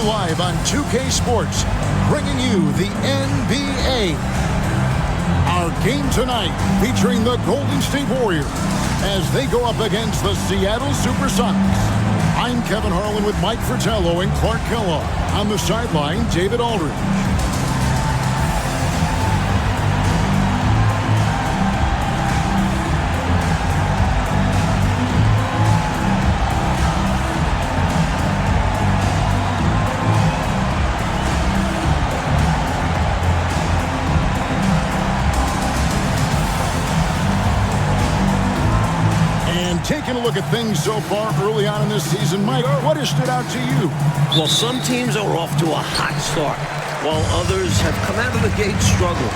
you live on 2K Sports, bringing you the NBA. Our game tonight featuring the Golden State Warriors as they go up against the Seattle SuperSonics. I'm Kevin Harlan with Mike Fratello and Clark Kellogg. On the sideline, David Aldridge. Taking a look at things so far early on in this season, Mike, what has stood out to you? Well, some teams are off to a hot start, while others have come out of the gate struggling.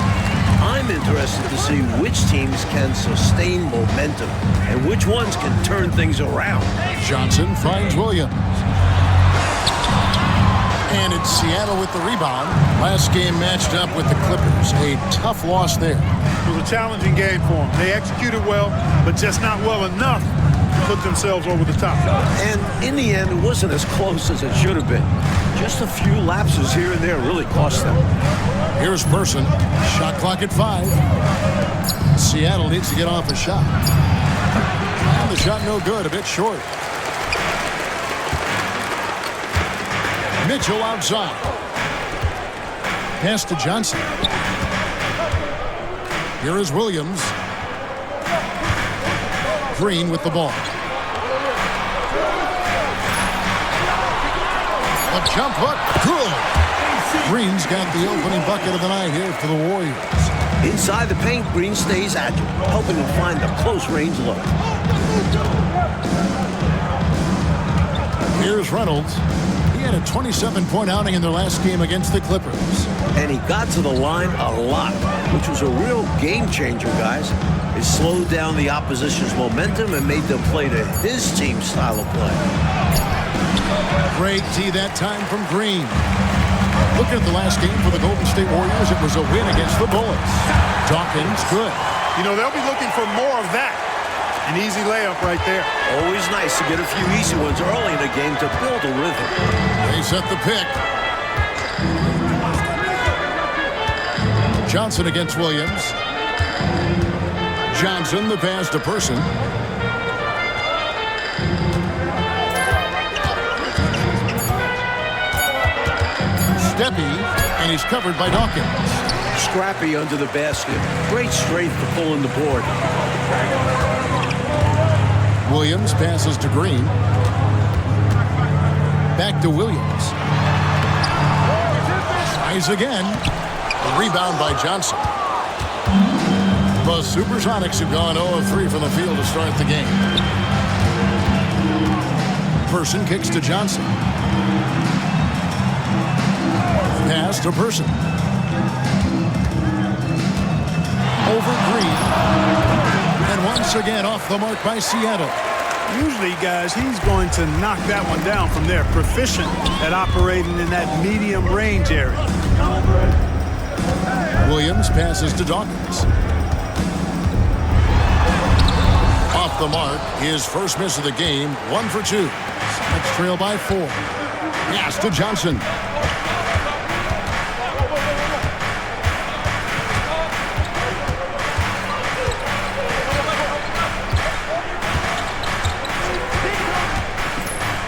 I'm interested to see which teams can sustain momentum and which ones can turn things around. Johnson finds Williams. And it's Seattle with the rebound. Last game matched up with the Clippers. A tough loss there. It was a challenging game for them. They executed well, but just not well enough to put themselves over the top. And in the end, it wasn't as close as it should have been. Just a few lapses here and there really cost them. Here's Person. Shot clock at 5. Seattle needs to get off a shot. And the shot no good, a bit short. Mitchell outside. Pass to Johnson. Here is Williams. Green with the ball. A jump hook. Good. Green's got the opening bucket of the night here for the Warriors. Inside the paint, Green stays agile, helping him find the close-range look. Here's Reynolds. He had a 27-point outing in their last game against the Clippers. And he got to the line a lot, which was a real game changer, guys. It slowed down the opposition's momentum and made them play to his team's style of play. Great D that time from Green. Looking at the last game for the Golden State Warriors, it was a win against the Bullets. Dawkins, good. You know, they'll be looking for more of that. An easy layup right there. Always nice to get a few easy ones early in the game to build a rhythm. They set the pick. Johnson against Williams. Johnson, the pass to Person. Steppy, and he's covered by Dawkins. Scrappy under the basket. Great strength to pull in the board. Williams passes to Green. Back to Williams. Tries again. A rebound by Johnson. The SuperSonics have gone 0 of 3 from the field to start the game. Person kicks to Johnson. Pass to Person. Over Green. And once again off the mark by Seattle. Usually, guys, he's going to knock that one down from there. Proficient at operating in that medium range area. Williams passes to Dawkins. Off the mark, his first miss of the game, 1 for 2. Let's trail by 4. Pass to Johnson.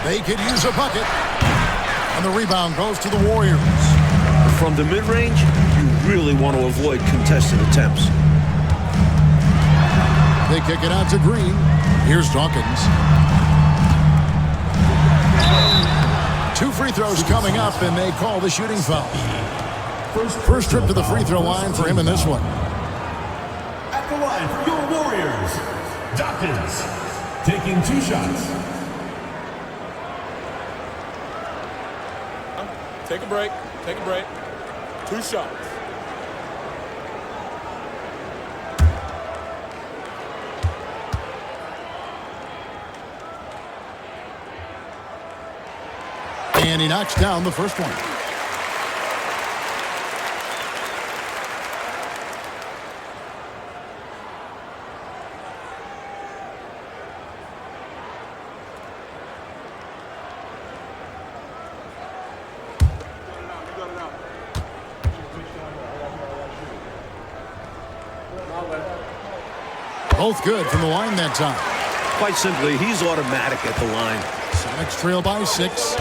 They could use a bucket. And the rebound goes to the Warriors. From the mid-range, you really want to avoid contested attempts. They kick it out to Green. Here's Dawkins. 2 free throws coming up, and they call the shooting foul. First trip to the free throw line for him in this one. At the line for your Warriors, Dawkins, taking 2 shots. Take a break. Take a break. 2 shots. And he knocks down the first one. Both good from the line that time. Quite simply, he's automatic at the line. Sonics trail by 6.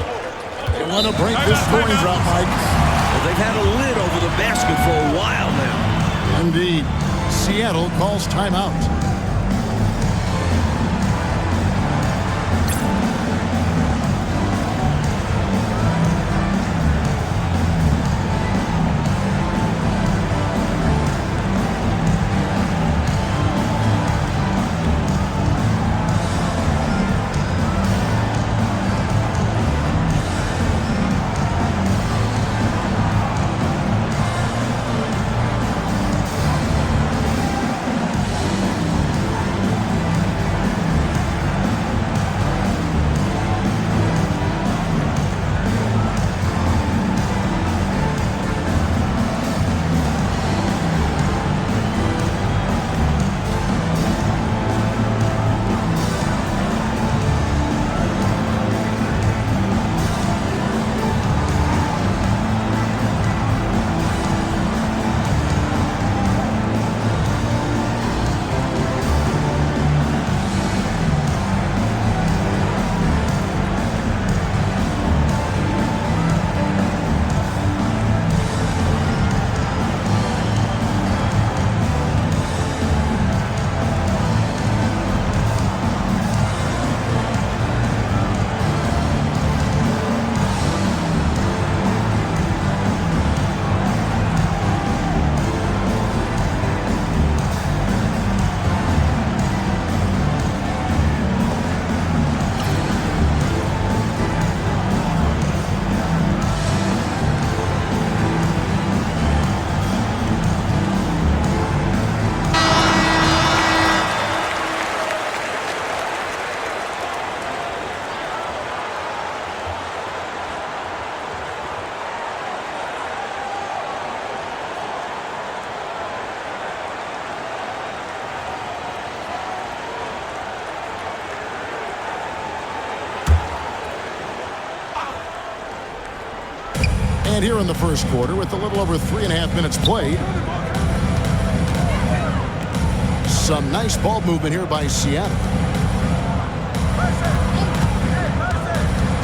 They want to break this scoring drought, Mike. Well, they've had a lid over the basket for a while now. Indeed. Seattle calls timeout. And here in the first quarter, with a little over 3.5 minutes played, some nice ball movement here by Seattle.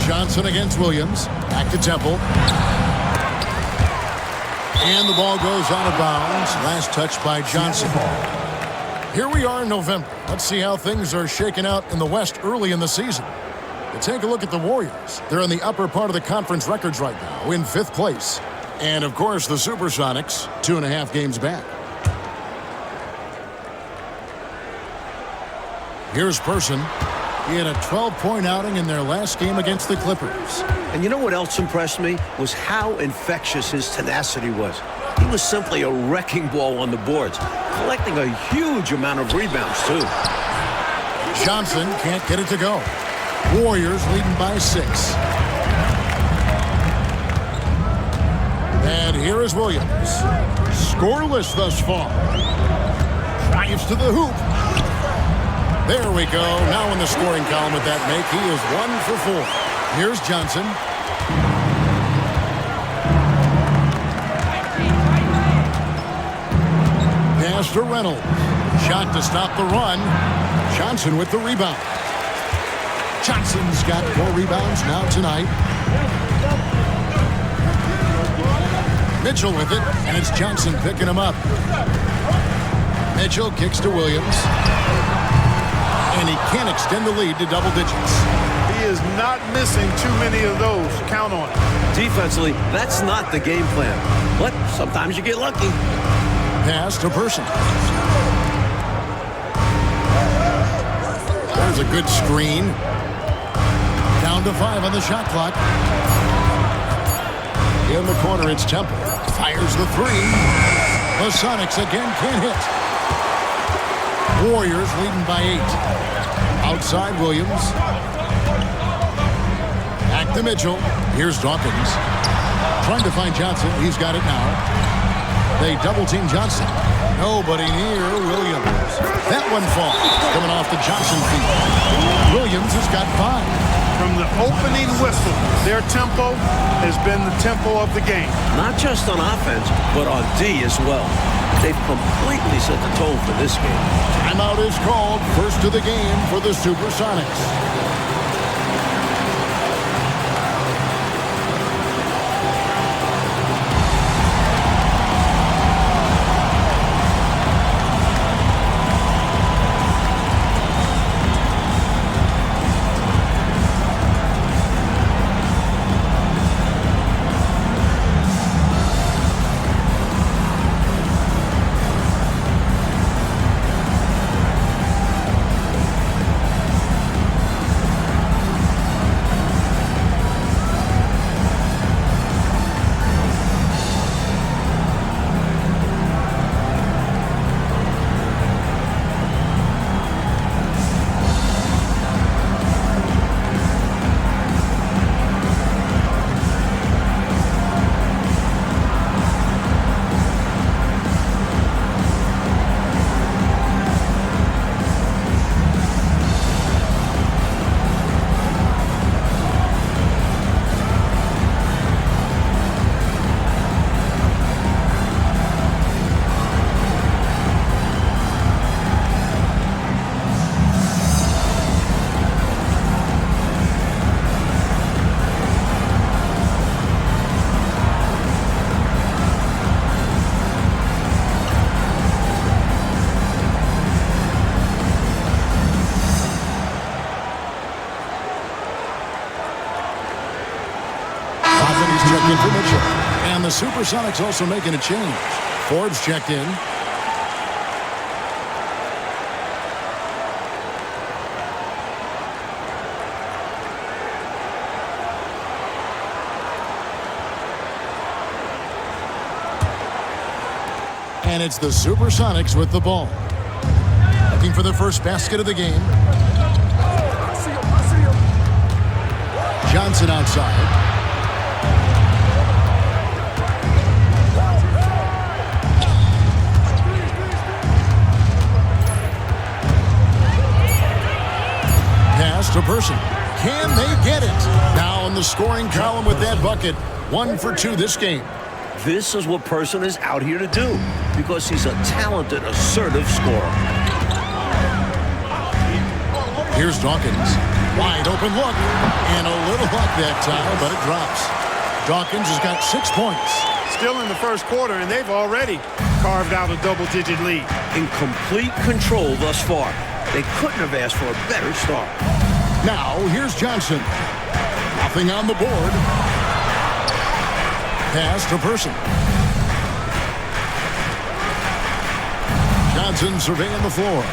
Johnson against Williams. Back to Temple. And the ball goes out of bounds. Last touch by Johnson. Here we are in November. Let's see how things are shaking out in the West early in the season. Take a look at the Warriors. They're in the upper part of the conference records right now, in 5th place. And, of course, the SuperSonics, 2.5 games back. Here's Person. He had a 12-point outing in their last game against the Clippers. And you know what else impressed me? Was how infectious his tenacity was. He was simply a wrecking ball on the boards, collecting a huge amount of rebounds, too. Johnson can't get it to go. Warriors leading by 6. And here is Williams. Scoreless thus far. Drives to the hoop. There we go. Now in the scoring column with that make, he is 1 for 4. Here's Johnson. Pass to Reynolds. Shot to stop the run. Johnson with the rebound. Johnson's got 4 rebounds now tonight. Mitchell with it, and it's Johnson picking him up. Mitchell kicks to Williams. And he can't extend the lead to double digits. He is not missing too many of those. Count on it. Defensively, that's not the game plan. But sometimes you get lucky. Pass to Person. There's a good screen. Down to 5 on the shot clock. In the corner, it's Temple. Fires the 3. The Sonics again can't hit. Warriors leading by 8. Outside Williams. Back to Mitchell. Here's Dawkins. Trying to find Johnson. He's got it now. They double-team Johnson. Nobody near Williams. That one falls. Coming off the Johnson feet. Williams has got 5. From the opening whistle, their tempo has been the tempo of the game. Not just on offense, but on D as well. They've completely set the tone for this game. Timeout is called. First of the game for the SuperSonics. Checked in for Mitchell. And the SuperSonics also making a change. Forbes checked in. And it's the SuperSonics with the ball. Looking for the first basket of the game. Johnson outside. To Person. Can they get it? Now in the scoring column with that bucket. 1 for 2 this game. This is what Person is out here to do because he's a talented, assertive scorer. Here's Dawkins. Wide open look. And a little luck that time, but it drops. Dawkins has got 6 points. Still in the first quarter, and they've already carved out a double-digit lead. In complete control thus far. They couldn't have asked for a better start. Now, here's Johnson. Nothing on the board. Pass to Person. Johnson surveying the floor.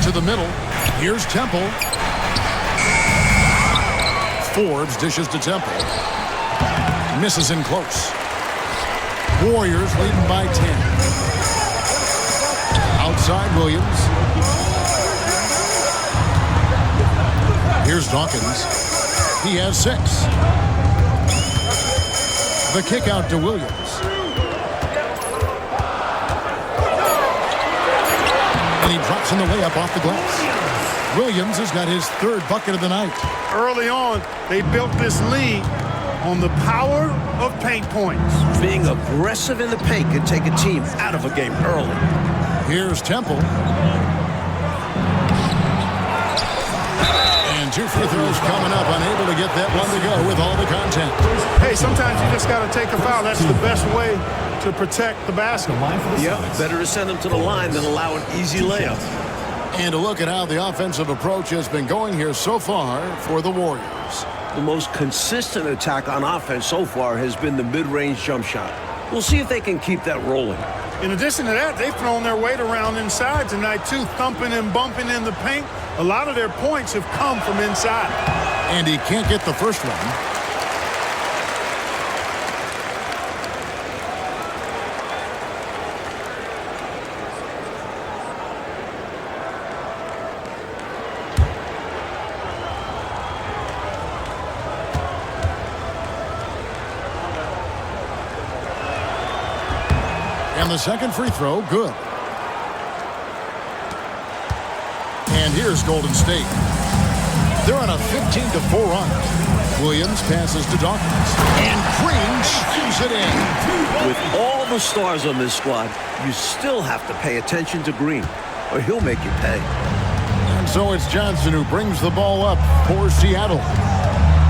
To the middle. Here's Temple. Forbes dishes to Temple. Misses in close. Warriors leading by 10. Outside Williams. Here's Dawkins. He has 6. The kick out to Williams. And he drops in the layup off the glass. Williams has got his 3rd bucket of the night. Early on, they built this lead on the power of paint points. Being aggressive in the paint can take a team out of a game early. Here's Temple. And 2 free throws coming up, unable to get that one to go with all the content. Hey, sometimes you just got to take a foul. That's the best way to protect the basket. Yeah, better to send them to the line than allow an easy layup. And to look at how the offensive approach has been going here so far for the Warriors. The most consistent attack on offense so far has been the mid-range jump shot. We'll see if they can keep that rolling. In addition to that, they've thrown their weight around inside tonight, too, thumping and bumping in the paint. A lot of their points have come from inside. And he can't get the first one. And the second free throw, good. And here's Golden State. They're on a 15-4 run. Williams passes to Dawkins. And Green slams it in. With all the stars on this squad, you still have to pay attention to Green, or he'll make you pay. And so it's Johnson who brings the ball up for Seattle.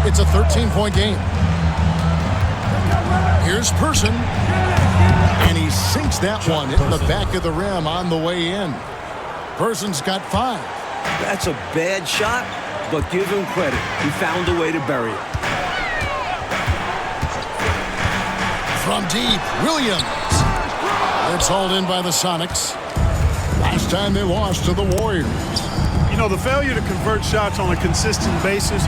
It's a 13-point game. Here's Person. And he sinks that one in the back of the rim on the way in. Person's got 5. That's a bad shot, but give him credit. He found a way to bury it. From deep, Williams. It's hauled in by the Sonics. Last time they lost to the Warriors. You know, the failure to convert shots on a consistent basis,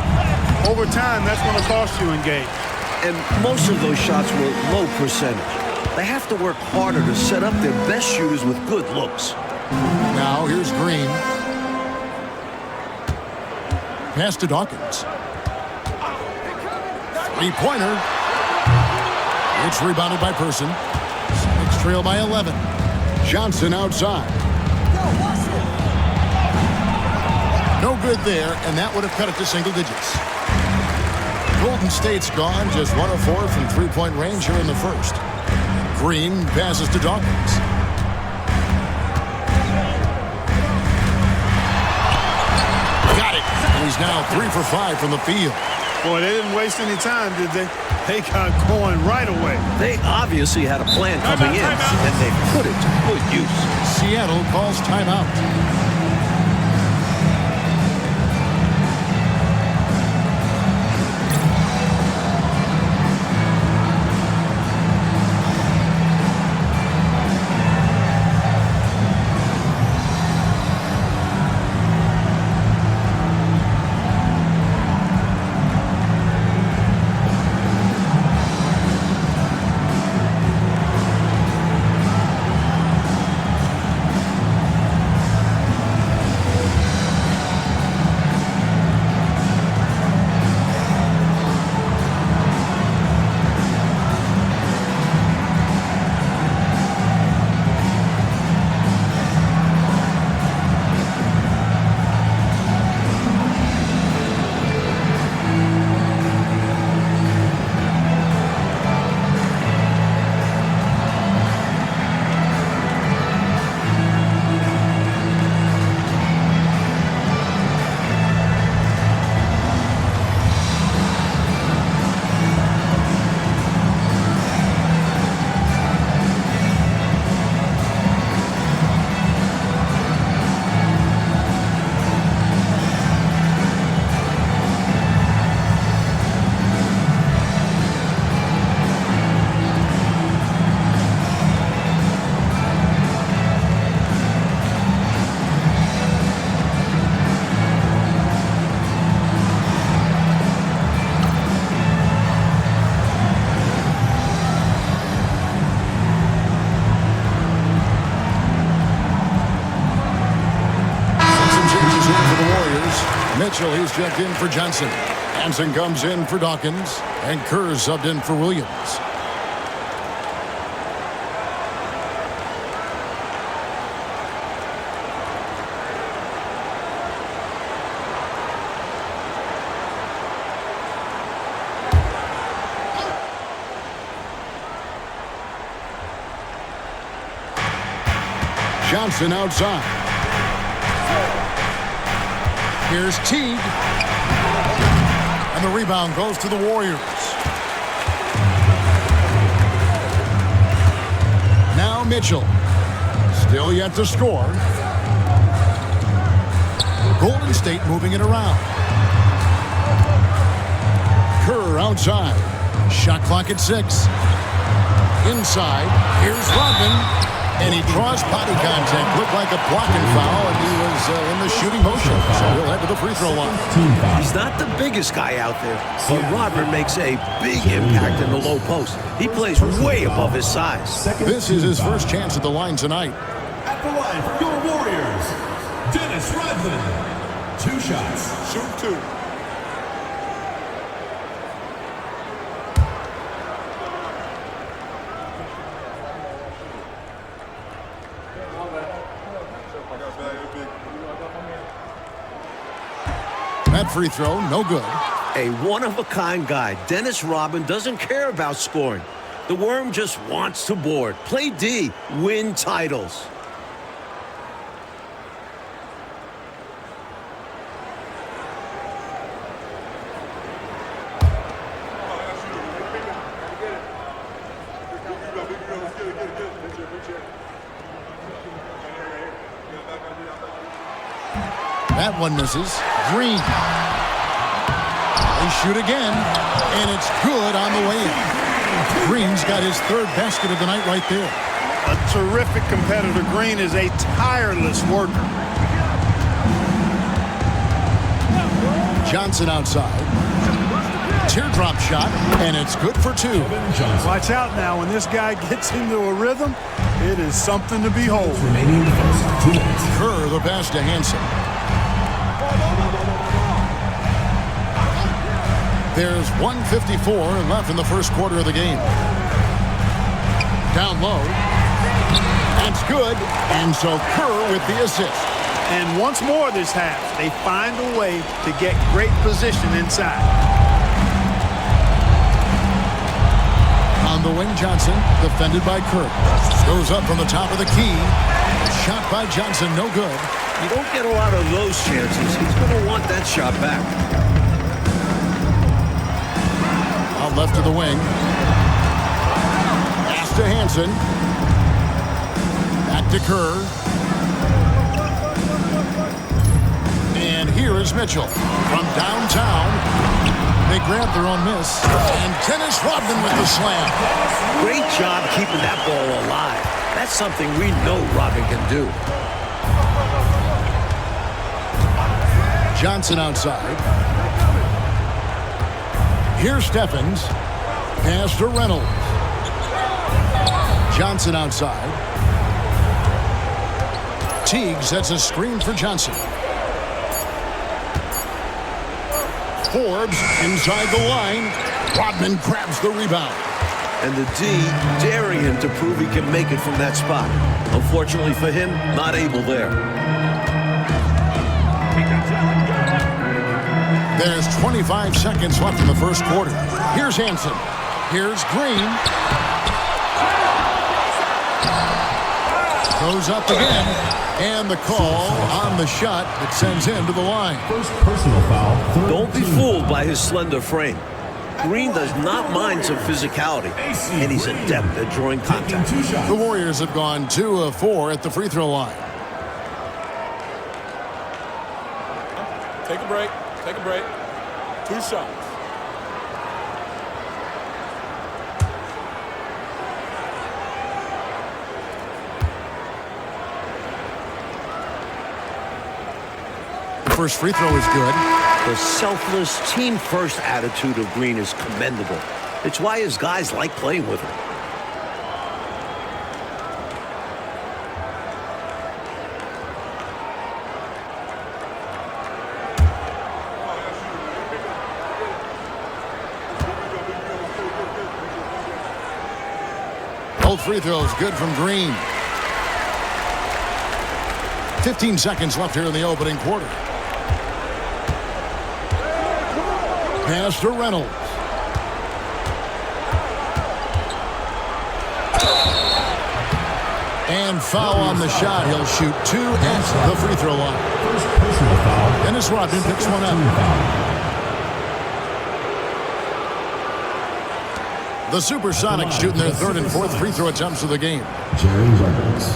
over time, that's going to cost you in games. And most of those shots were low percentage. They have to work harder to set up their best shooters with good looks. Now here's Green. Pass to Dawkins. Three-pointer. It's rebounded by Person. Sonics trail by 11. Johnson outside. No good there, and that would have cut it to single digits. Golden State's gone just 1 of 4 from three-point range here in the first. Green passes to Dawkins. Got it. And he's now 3 for 5 from the field. Boy, they didn't waste any time, did they? They got going right away. They obviously had a plan coming in, and they put it to good use. Seattle calls timeout. Mitchell, he's checked in for Johnson. Hansen comes in for Dawkins. And Kerr subbed in for Williams. Johnson outside. Here's Teague. And the rebound goes to the Warriors. Now Mitchell. Still yet to score. Golden State moving it around. Kerr outside. Shot clock at 6. Inside. Here's Rodman. And he draws body contact. Looked like a blocking foul, and he was in the shooting motion. So he'll head to the free throw line. He's not the biggest guy out there, but Rodman makes a big impact in the low post. He plays way above his size. This is his first chance at the line tonight. At the line for your Warriors, Dennis Rodman. 2 shots. Shoot 2. That free throw, no good. A one-of-a-kind guy. Dennis Rodman doesn't care about scoring. The Worm just wants to board. Play D. Win titles. That one misses. Green. They shoot again, and it's good on the way in. Green's got his third basket of the night right there. A terrific competitor. Green is a tireless worker. Johnson outside. Teardrop shot, and it's good for two. Watch out now. When this guy gets into a rhythm, it is something to behold. Remaining defense, 2 minutes. Kerr, the pass to Hansen. There's 1:54 left in the first quarter of the game. Down low. That's good. And so Kerr with the assist. And once more this half, they find a way to get great position inside. On the wing, Johnson, defended by Kerr. Goes up from the top of the key. Shot by Johnson, no good. You don't get a lot of those chances. He's going to want that shot back. Out left to the wing. Pass to Hansen. Back to Kerr. And here is Mitchell from downtown. They grab their own miss. And Dennis Rodman with the slam. Great job keeping that ball alive. That's something we know Rodman can do. Johnson outside. Here's Stephens. Pass to Reynolds. Johnson outside. Teague sets a screen for Johnson. Forbes inside the line. Rodman grabs the rebound. And the D daring him to prove he can make it from that spot. Unfortunately for him, not able there. There's 25 seconds left in the first quarter. Here's Hansen. Here's Green. Goes up again. And the call on the shot that sends him to the line. First personal foul. Don't be fooled by his slender frame. Green does not mind some physicality, and he's adept at drawing contact. The Warriors have gone 2 of 4 at the free throw line. Take a break. Take a break. 2 shots. The first free throw is good. The selfless, team-first attitude of Green is commendable. It's why his guys like playing with him. Both free throws good from Green. 15 seconds left here in the opening quarter. Pass to Reynolds. And foul on the shot. He'll shoot 2 at the free throw line. First personal foul. Dennis Rodman picks one up. The SuperSonics shooting their third and fourth free throw attempts of the game. Jerry Reynolds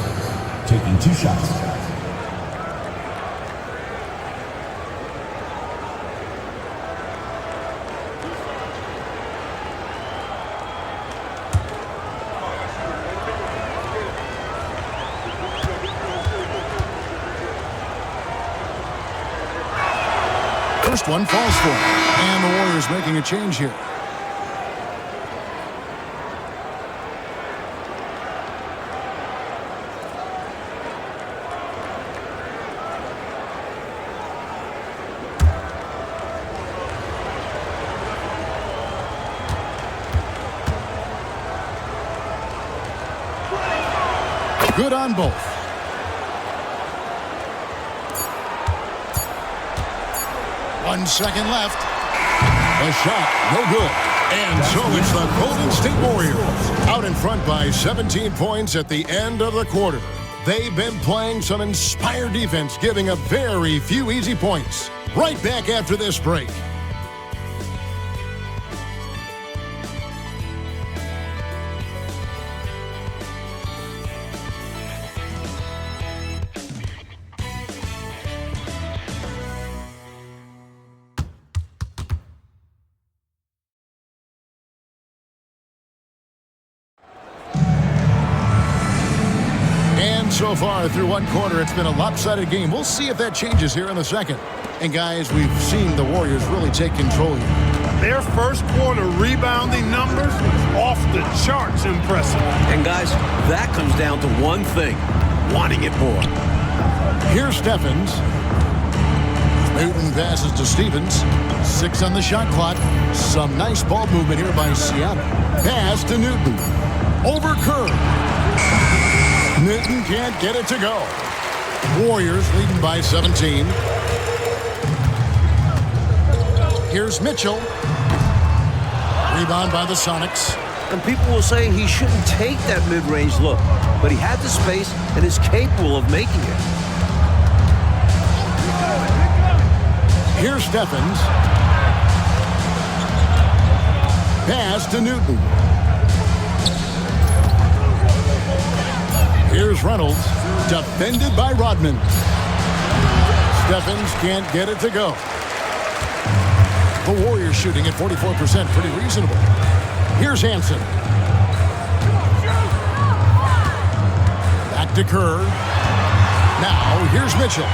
taking 2 shots. First one falls for him. And the Warriors making a change here. Good on both. One second left. The shot, no good. And so it's the Golden State Warriors out in front by 17 points at the end of the quarter. They've been playing some inspired defense, giving up very few easy points. Right back after this break. So far through one quarter, it's been a lopsided game. We'll see if that changes here in the second. And guys, we've seen the Warriors really take control here. Their first quarter rebounding numbers off the charts impressive. And guys, that comes down to one thing, wanting it more. Here's Stephens. Newton passes to Stevens. 6 on the shot clock. Some nice ball movement here by Seattle. Pass to Newton. Over Kerr. Newton can't get it to go. Warriors leading by 17. Here's Mitchell. Rebound by the Sonics. And people will say he shouldn't take that mid-range look, but he had the space and is capable of making it. Here's Stephens. Pass to Newton. Here's Reynolds, defended by Rodman. Stephens can't get it to go. The Warriors shooting at 44%, pretty reasonable. Here's Hansen. Back to Kerr. Now, here's Mitchell.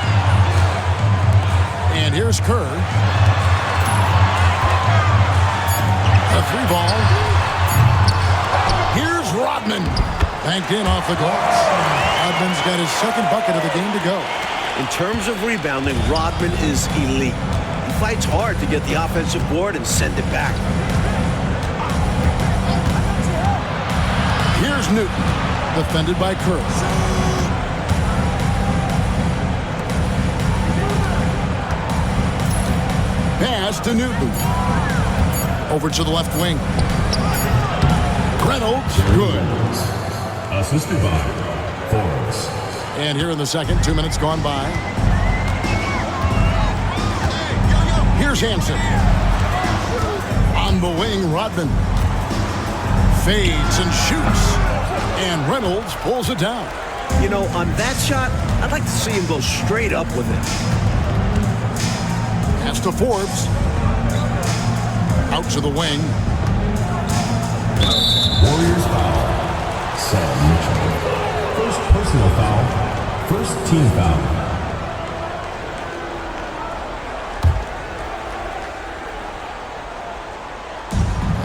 And here's Kerr. The 3-ball. Here's Rodman. Banked in off the glass. Rodman's got his second bucket of the game to go. In terms of rebounding, Rodman is elite. He fights hard to get the offensive board and send it back. Here's Newton, defended by Kerr. Pass to Newton. Over to the left wing. Reynolds, good. Assisted by Forbes. And here in the second, 2 minutes gone by. Here's Hansen. On the wing, Rodman. Fades and shoots. And Reynolds pulls it down. You know, on that shot, I'd like to see him go straight up with it. Pass to Forbes. Out to the wing. Warriors foul. Sam Mitchell. First personal foul. First team foul.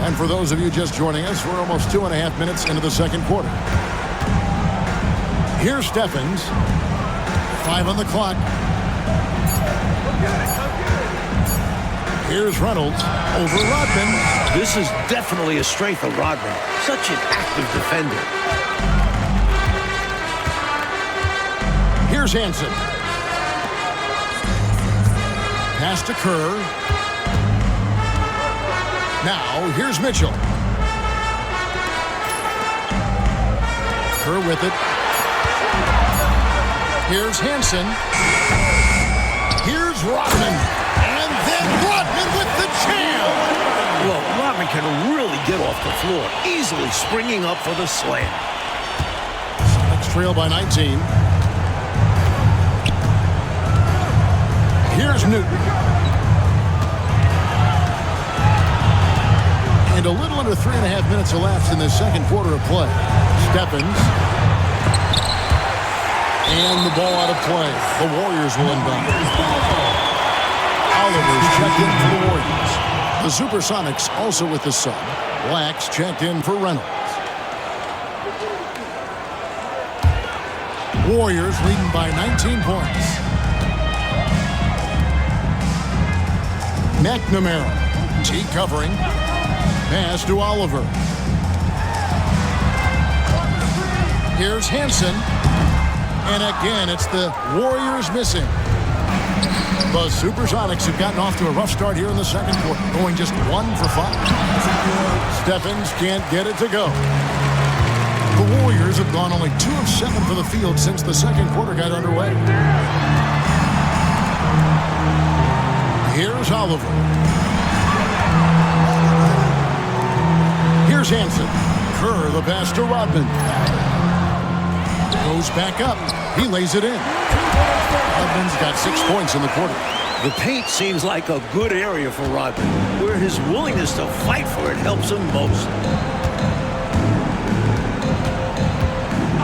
And for those of you just joining us, we're almost 2.5 minutes into the second quarter. Here's Stephens. 5 on the clock. Here's Reynolds over Rodman. This is definitely a strength of Rodman. Such an active defender. Here's Hansen. Pass to Kerr. Now, here's Mitchell. Kerr with it. Here's Hansen. Here's Rodman. And then Rodman with the jam. Well, Rodman can really get off the floor, easily springing up for the slam. Sonics trail by 19. Here's Newton. And a little under 3.5 minutes elapsed in the second quarter of play. Stephens. And the ball out of play. The Warriors will inbound. Oliver's checked in for the Warriors. The SuperSonics also with the sub. Blacks checked in for Reynolds. Warriors leading by 19 points. McNamara. T covering. Pass to Oliver. Here's Hansen. And again, it's the Warriors missing. The SuperSonics have gotten off to a rough start here in the second quarter, going just 1 for 5. Stephens can't get it to go. The Warriors have gone only 2 of 7 for the field since the second quarter got underway. Here's Oliver. Here's Hansen. Kerr, the pass to Rodman. Goes back up. He lays it in. Rodman's got 6 points in the quarter. The paint seems like a good area for Rodman, where his willingness to fight for it helps him most.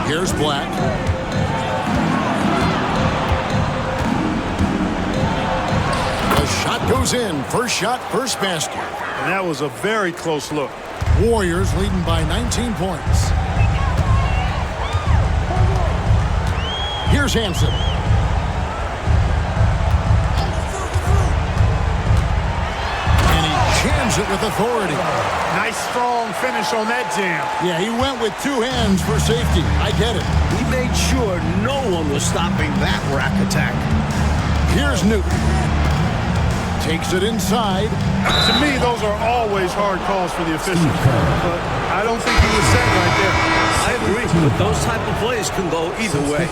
Here's Black. The shot goes in. First shot, first basket. And that was a very close look. Warriors leading by 19 points. Here's Hansen. And he jams it with authority. Nice strong finish on that jam. Yeah, he went with 2 hands for safety. I get it. He made sure no one was stopping that rack attack. Here's Newton. Takes it inside. To me, those are always hard calls for the officials. But I don't think he was set right there. I agree, but those type of plays can go either way.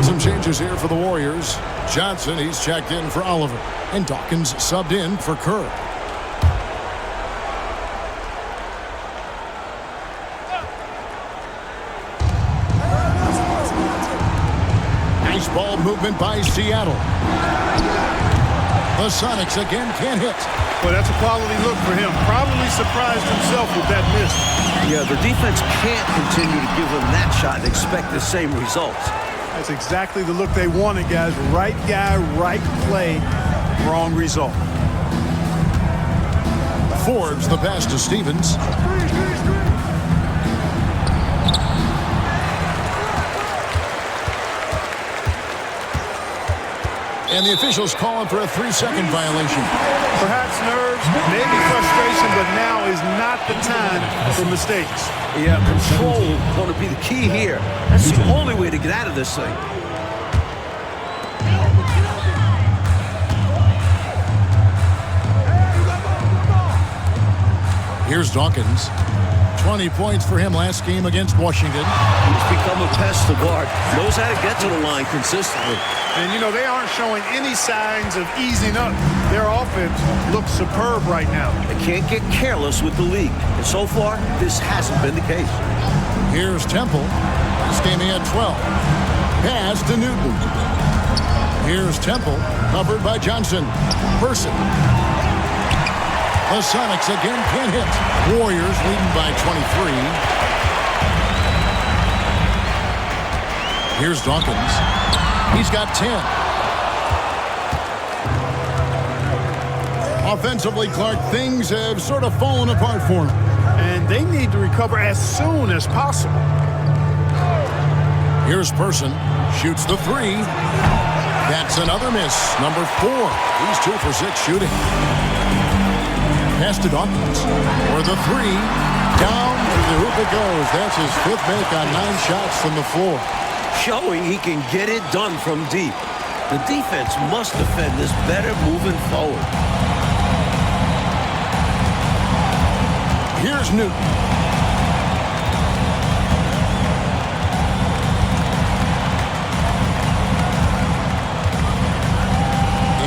Some changes here for the Warriors. Johnson, he's checked in for Oliver. And Dawkins subbed in for Kerr. Nice ball movement by Seattle. The Sonics again can't hit. Well, that's a quality look for him. Probably surprised himself with that miss. Yeah, the defense can't continue to give him that shot and expect the same results. That's exactly the look they wanted, guys. Right guy, right play, wrong result. Forbes the pass to Stevens. And the officials calling for a 3-second violation. Perhaps nerves, maybe frustration, but now is not the time for mistakes. Yeah, control going to be the key here. That's the only way to get out of this thing. Here's Dawkins. 20 points for him last game against Washington. He's become a pest to guard. Knows how to get to the line consistently. And, you know, they aren't showing any signs of easing up. Their offense looks superb right now. They can't get careless with the league. And so far, this hasn't been the case. Here's Temple. This game he had 12. Pass to Newton. Here's Temple, covered by Johnson. Person. The Sonics again can't hit. Warriors leading by 23. Here's Dawkins. He's got 10. Offensively, Clark, things have sort of fallen apart for him. And they need to recover as soon as possible. Here's Person. Shoots the 3. That's another miss. Number 4. He's 2 for 6 shooting. Pass to Dawkins for the 3. Down to the hoop it goes. That's his 5th make on 9 shots from the floor. Showing he can get it done from deep. The defense must defend this better moving forward. Here's Newton.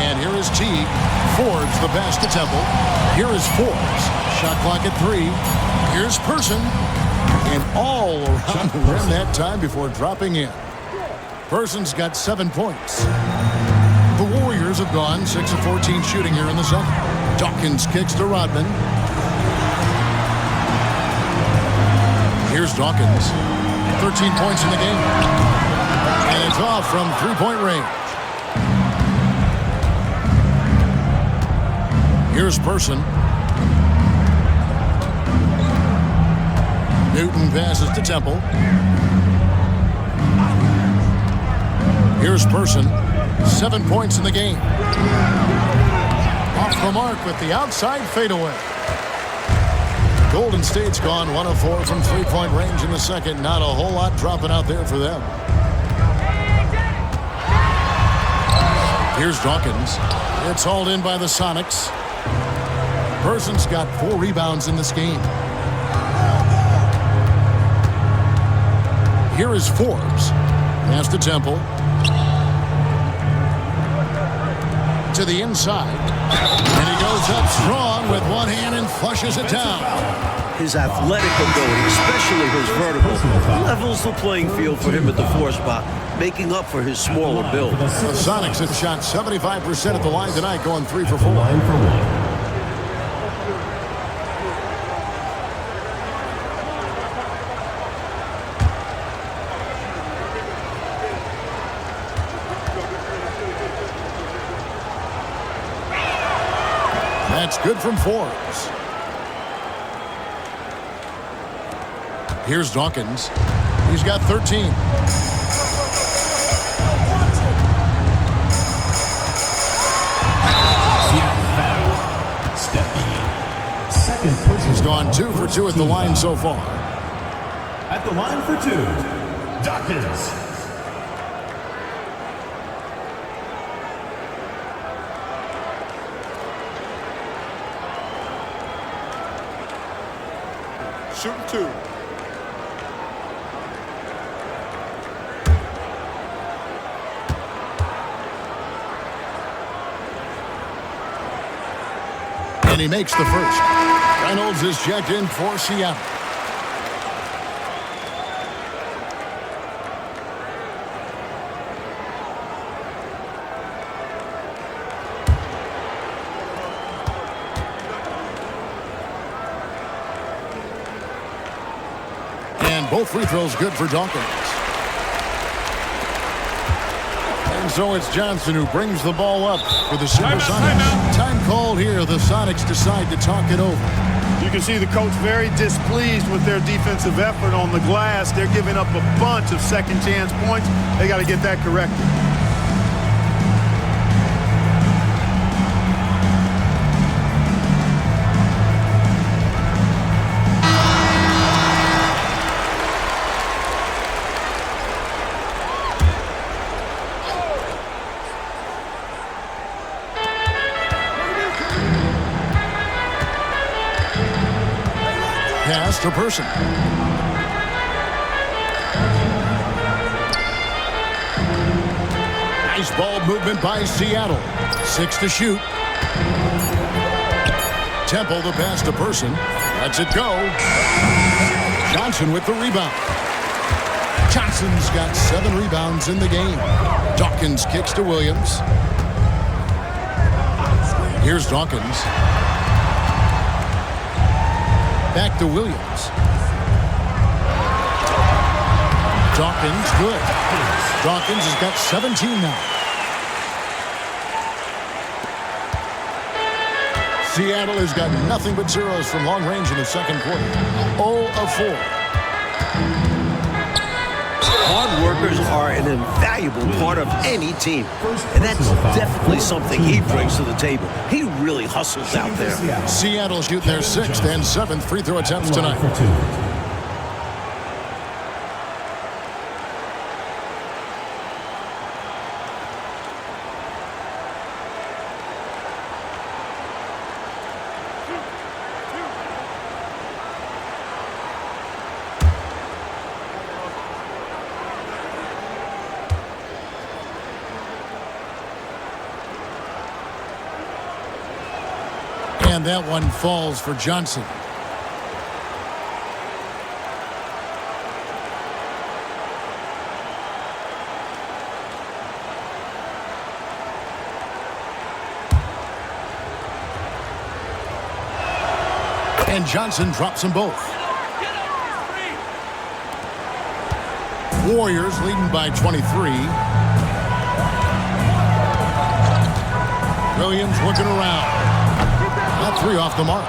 And here is Teague. Forbes the pass to Temple. Here is Forbes. Shot clock at 3. Here's Person. And all around the rim that time before dropping in. Person's got 7 points. The Warriors have gone 6 of 14 shooting here in the second. Dawkins kicks to Rodman. Here's Dawkins. 13 points in the game. And it's off from 3-point range. Here's Person. Newton passes to Temple. Here's Person. 7 points in the game. Off the mark with the outside fadeaway. Golden State's gone 1 of 4 from 3-point range in the second. Not a whole lot dropping out there for them. Here's Dawkins. It's hauled in by the Sonics. Person's got 4 rebounds in this game. Here is Forbes. Pass to Temple. To the inside. And he goes up strong with one hand and flushes it down. His athletic ability, especially his vertical, levels the playing field for him at the 4 spot, making up for his smaller build. The Sonics have shot 75% at the line tonight, going 3 for 4. 9 for 1. That's good from Forbes. Here's Dawkins. He's got 13. He's gone 2 for 2 at the line so far. At the line for 2, Dawkins. Shooting 2. And he makes the first. Reynolds is checked in for Seattle. And both free throws good for Dawkins. And so it's Johnson who brings the ball up for the SuperSonics. Time called here. The Sonics decide to talk it over. You can see the coach very displeased with their defensive effort on the glass. They're giving up a bunch of second chance points. They got to get that corrected. Pass to Person. Nice ball movement by Seattle. 6 to shoot. Temple the pass to Person. Lets it go. Johnson with the rebound. Johnson's got 7 rebounds in the game. Dawkins kicks to Williams. Here's Dawkins. Back to Williams. Dawkins, good. Dawkins has got 17 now. Seattle has got nothing but zeros from long range in the second quarter. 0 of 4. Hard workers are an invaluable part of any team, and that's definitely something he brings to the table. He really hustles out there. Seattle shooting their 6th and 7th free throw attempts tonight. And that one falls for Johnson. And Johnson drops them both. Warriors leading by 23. Williams looking around. That 3 off the mark.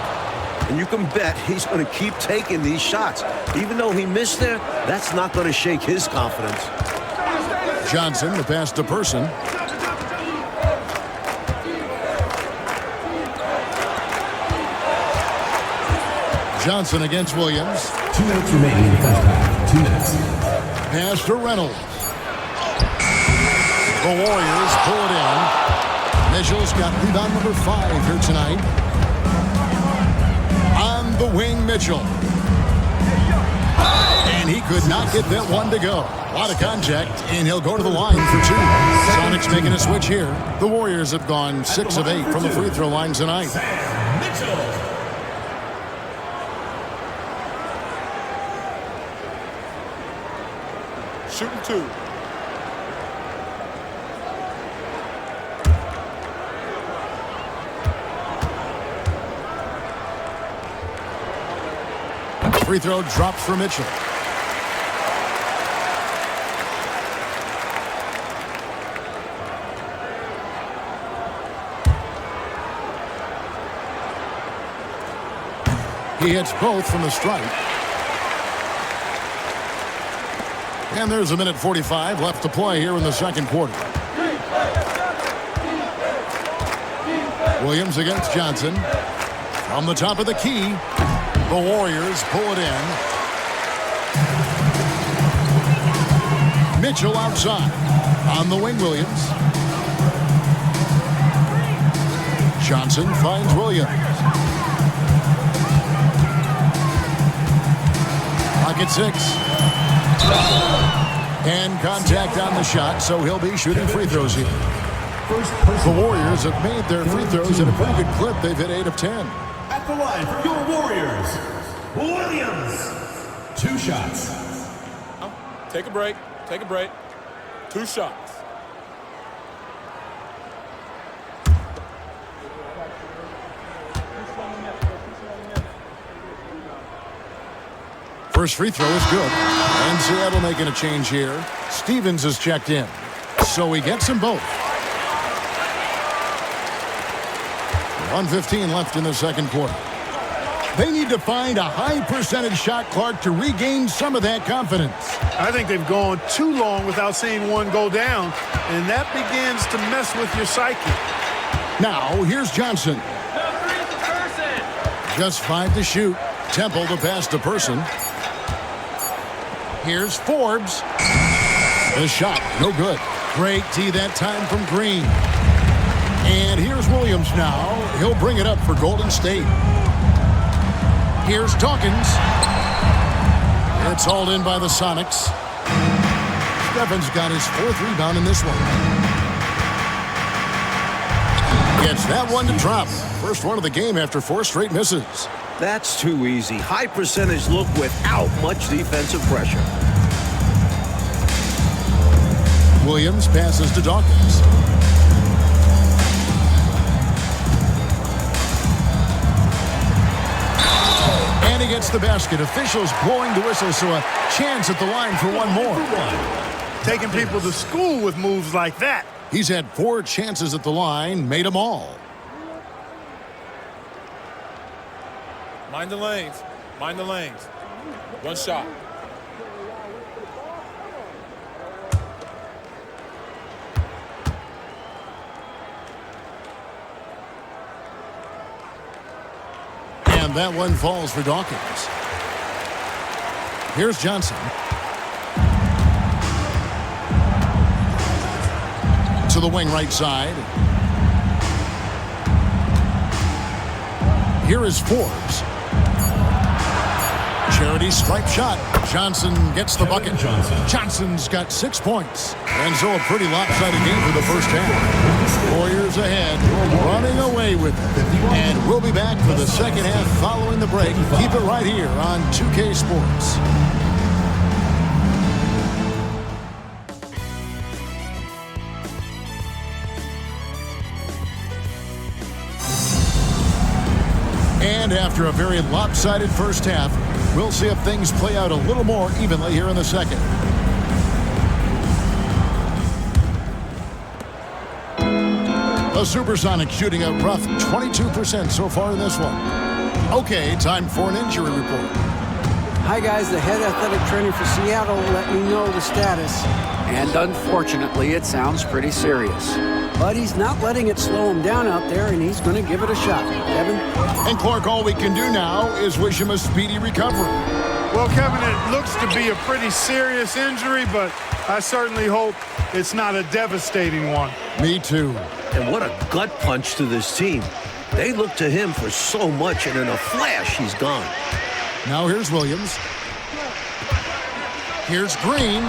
And you can bet he's going to keep taking these shots. Even though he missed there, that's not going to shake his confidence. Johnson, the pass to Person. Johnson against Williams. 2 minutes remaining in the first half. 2 minutes. Pass to Reynolds. The Warriors pull it in. Mitchell's got rebound number 5 here tonight. On the wing, Mitchell. And he could not get that one to go. A lot of contact, and he'll go to the line for 2. Sonics making a switch here. The Warriors have gone 6 of 8 from the free throw line tonight. Shooting 2. Free throw drops for Mitchell. He hits both from the stripe. And there's a minute 45 left to play here in the second quarter. Williams against Johnson. From the top of the key, the Warriors pull it in. Mitchell outside. On the wing, Williams. Johnson finds Williams. Pocket 6. And contact on the shot, so he'll be shooting free throws here. The Warriors have made their free throws at a pretty good clip. They've hit 8 of 10. At the line for your Warriors, Williams. 2 shots. Take a break. Take a break. 2 shots. First free throw is good. And Seattle making a change here. Stevens is checked in. So he gets them both. 1:15 left in the second quarter. They need to find a high percentage shot, Clark, to regain some of that confidence. I think they've gone too long without seeing one go down, and that begins to mess with your psyche. Now, here's Johnson. Just 5 to shoot. Temple to pass to Person. Here's Forbes. The shot, no good. Great tee that time from Green. And here's Williams now. He'll bring it up for Golden State. Here's Dawkins. It's hauled in by the Sonics. Stephens got his 4th rebound in this one. Gets that one to drop. First one of the game after 4 straight misses. That's too easy. High percentage look without much defensive pressure. Williams passes to Dawkins. And he gets the basket. Officials blowing the whistle, so a chance at the line for one more. Taking people to school with moves like that. He's had 4 chances at the line, made them all. Mind the lanes. Mind the lanes. 1 shot. And that one falls for Dawkins. Here's Johnson. To the wing right side. Here is Forbes. Charity stripe shot. Johnson gets the bucket. Johnson's got 6 points. And so a pretty lopsided game for the first half. Warriors ahead, running away with it. And we'll be back for the second half following the break. Keep it right here on 2K Sports. And after a very lopsided first half, we'll see if things play out a little more evenly here in the second. The SuperSonics shooting a rough 22% so far in this one. Okay, time for an injury report. Hi guys, the head athletic trainer for Seattle let me know the status. And unfortunately, it sounds pretty serious. But he's not letting it slow him down out there, and he's going to give it a shot. Kevin? And Clark, all we can do now is wish him a speedy recovery. Well, Kevin, it looks to be a pretty serious injury, but I certainly hope it's not a devastating one. Me too. And what a gut punch to this team. They look to him for so much, and in a flash, he's gone. Now here's Williams. Here's Green.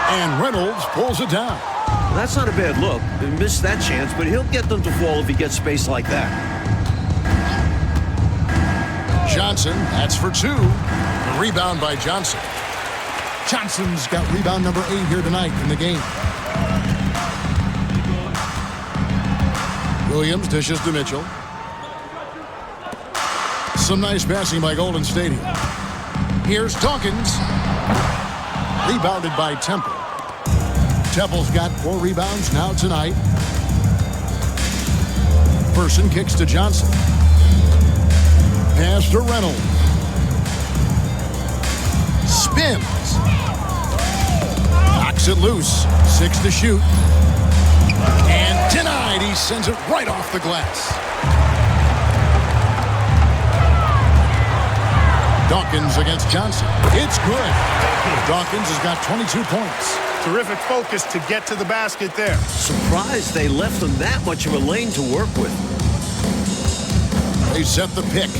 And Reynolds pulls it down. That's not a bad look. He missed that chance, but he'll get them to fall if he gets space like that. Johnson, that's for 2. The rebound by Johnson. Johnson's got rebound number 8 here tonight in the game. Williams dishes to Mitchell. Some nice passing by Golden State. Here's Dawkins. Rebounded by Temple. Temple's got 4 rebounds now tonight. Person kicks to Johnson. Pass to Reynolds. Spins. Knocks it loose. 6 to shoot. And denied. He sends it right off the glass. Dawkins against Johnson. It's good. Dawkins has got 22 points. Terrific focus to get to the basket there. Surprised they left him that much of a lane to work with. They set the pick.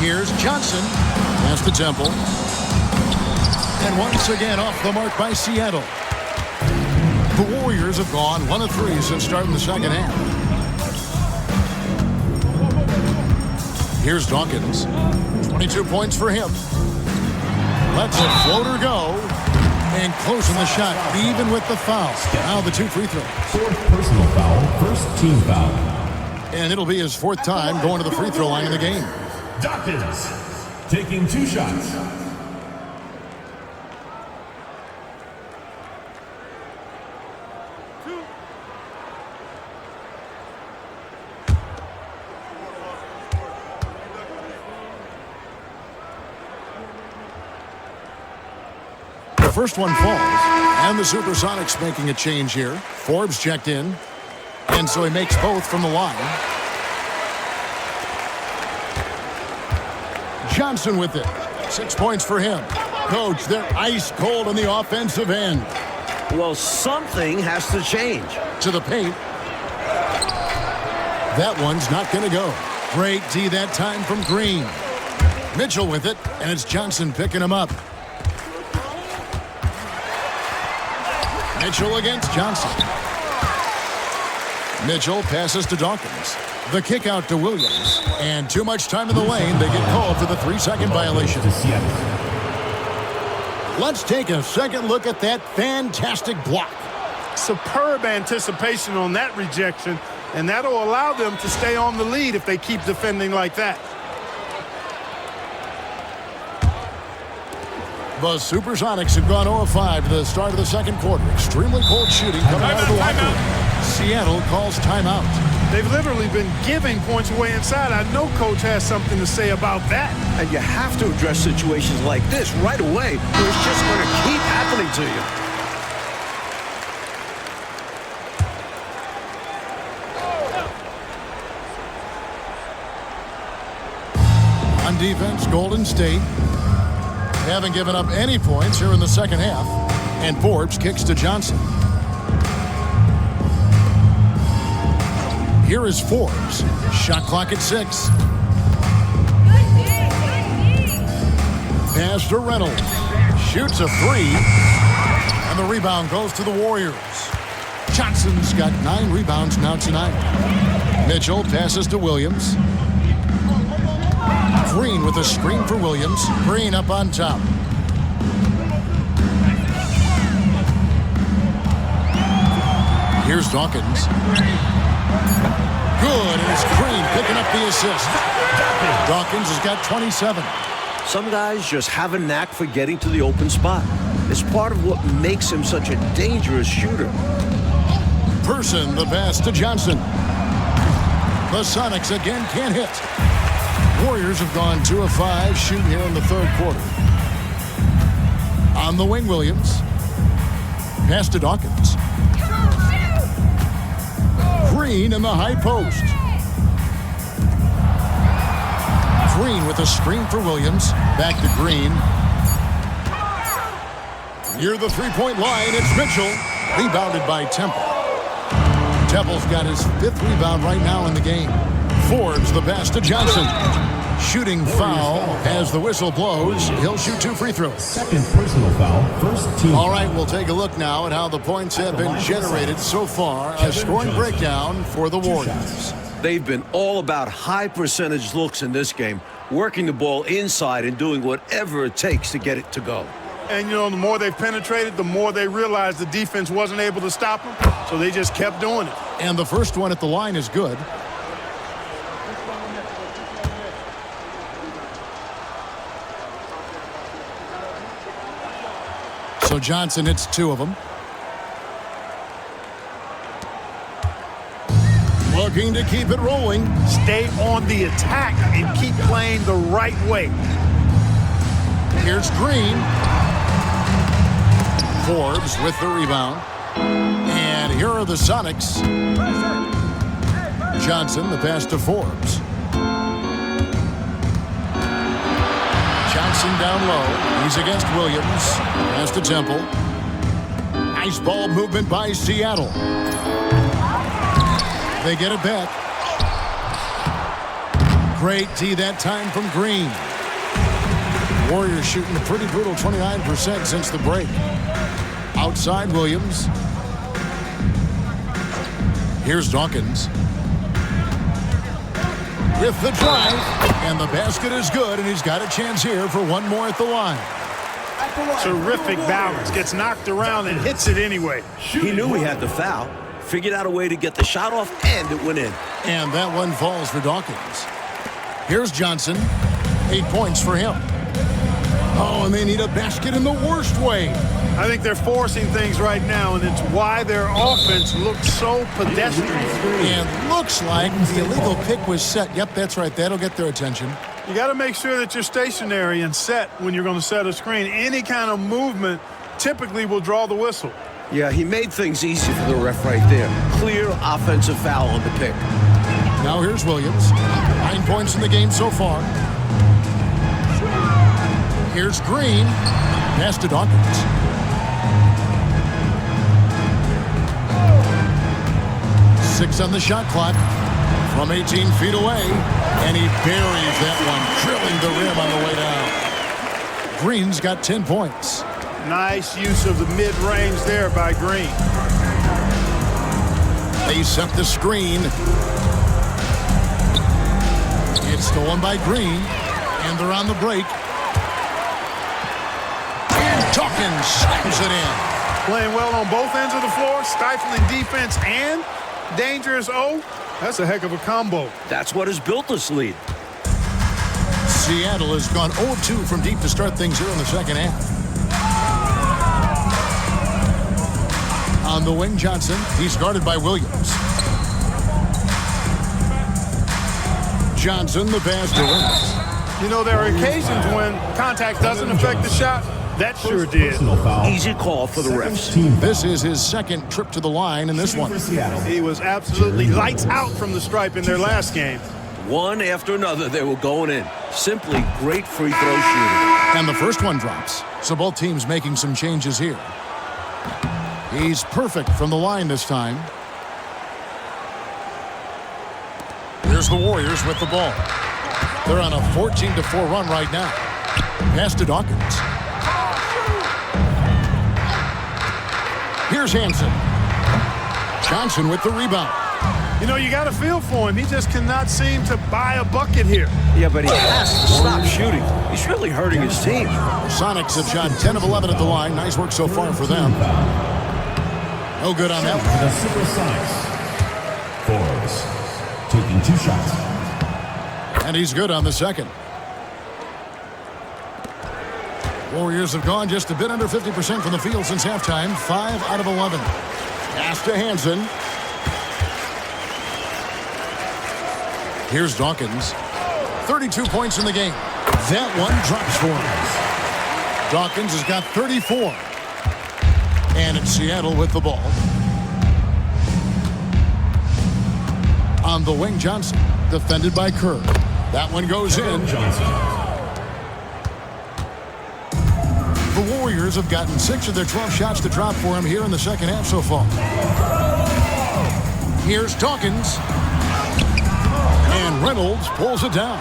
Here's Johnson. Pass to Temple. And once again off the mark by Seattle. The Warriors have gone 1 of 3 since starting the second half. Here's Dawkins. 22 points for him. Lets a floater go. And closing the shot, even with the foul. Now the 2 free throws. 4th personal foul, 1st team foul. And it'll be his 4th time going to the free throw line in the game. Dawkins taking 2 shots. The first one falls, and the SuperSonics making a change here. Forbes checked in, and so he makes both from the line. Johnson with it. 6 points for him. Coach, they're ice cold on the offensive end. Well, something has to change. To the paint. That one's not going to go. Great D that time from Green. Mitchell with it, and it's Johnson picking him up. Mitchell against Johnson. Mitchell passes to Dawkins. The kick out to Williams. And too much time in the lane. They get called for the 3-second violation. Let's take a second look at that fantastic block. Superb anticipation on that rejection, and that'll allow them to stay on the lead if they keep defending like that. The SuperSonics have gone 0 of 5 to the start of the second quarter. Extremely cold shooting coming out of the locker room. Seattle calls timeout. They've literally been giving points away inside. I know Coach has something to say about that. And you have to address situations like this right away, or it's just going to keep happening to you. On defense, Golden State haven't given up any points here in the second half. And Forbes kicks to Johnson. Here is Forbes. Shot clock at 6. Pass to Reynolds. Shoots a 3. And the rebound goes to the Warriors. Johnson's got 9 rebounds now tonight. Mitchell passes to Williams. Green with a screen for Williams. Green up on top. Here's Dawkins. Good, and it's Green picking up the assist. Dawkins has got 27. Some guys just have a knack for getting to the open spot. It's part of what makes him such a dangerous shooter. Person, the pass to Johnson. The Sonics again can't hit. Warriors have gone 2 of 5 shooting here in the third quarter. On the wing, Williams. Pass to Dawkins. Green in the high post. Green with a screen for Williams. Back to Green. Near the three-point line, it's Mitchell. Rebounded by Temple. Temple's got his 5th rebound right now in the game. Forbes the pass to Johnson. Shooting foul as the whistle blows. He'll shoot 2 free throws. Second personal foul, first team. All right, we'll take a look now at how the points have been generated so far. A scoring breakdown for the Warriors. They've been all about high percentage looks in this game, working the ball inside and doing whatever it takes to get it to go. And, you know, the more they've penetrated, the more they realized the defense wasn't able to stop them, so they just kept doing it. And the first one at the line is good. So Johnson hits 2 of them. Looking to keep it rolling. Stay on the attack and keep playing the right way. Here's Green. Forbes with the rebound. And here are the Sonics. Johnson, the pass to Forbes. Johnson down low. He's against Williams. Pass to Temple. Nice ball movement by Seattle. They get it back. Great D that time from Green. Warriors shooting a pretty brutal 29% since the break. Outside Williams. Here's Dawkins. With the drive. And the basket is good, and he's got a chance here for one more at the line. Terrific balance. Gets knocked around and hits it anyway. He knew he had the foul, figured out a way to get the shot off, and it went in. And that one falls for Dawkins. Here's Johnson. 8 points for him. Oh, and they need a basket in the worst way. I think they're forcing things right now, and it's why their offense looks so pedestrian. And looks like the illegal pick was set. Yep, that's right. That'll get their attention. You got to make sure that you're stationary and set when you're going to set a screen. Any kind of movement typically will draw the whistle. Yeah, he made things easy for the ref right there. Clear offensive foul on the pick. Now here's Williams. 9 points in the game so far. Here's Green. Pass to Dawkins. Six on the shot clock from 18 feet away. And he buries that one, drilling the rim on the way down. Green's got 10 points. Nice use of the mid-range there by Green. They set the screen. It's stolen by Green. And they're on the break. And Dawkins slams it in. Playing well on both ends of the floor, stifling defense and dangerous O. That's a heck of a combo. That's what has built this lead. Seattle has gone 0-2 from deep to start things here in the second half. On the wing, Johnson. He's guarded by Williams. Johnson, the pass to Williams. You know, there are occasions when contact doesn't affect the shot. That sure did. Easy call for the refs. This is his second trip to the line in this one. He was absolutely lights out from the stripe in their last game. One after another, they were going in. Simply great free throw shooting. And the first one drops. So both teams making some changes here. He's perfect from the line this time. Here's the Warriors with the ball. They're on a 14-4 run right now. Pass to Dawkins. Here's Hansen. Johnson with the rebound. You know, you got a feel for him. He just cannot seem to buy a bucket here. Yeah, but he has to stop shooting. He's really hurting his team. Sonics have shot 10 of 11 at the line. Nice work so far for them. No good on that one. The SuperSonics. Forbes taking 2 shots. And he's good on the second. Warriors have gone just a bit under 50% from the field since halftime. 5 out of 11. Pass to Hansen. Here's Dawkins. 32 points in the game. That one drops for him. Dawkins has got 34. And it's Seattle with the ball. On the wing, Johnson. Defended by Kerr. That one goes in. Johnson. The Warriors have gotten 6 of their 12 shots to drop for him here in the second half so far. Here's Dawkins. And Reynolds pulls it down.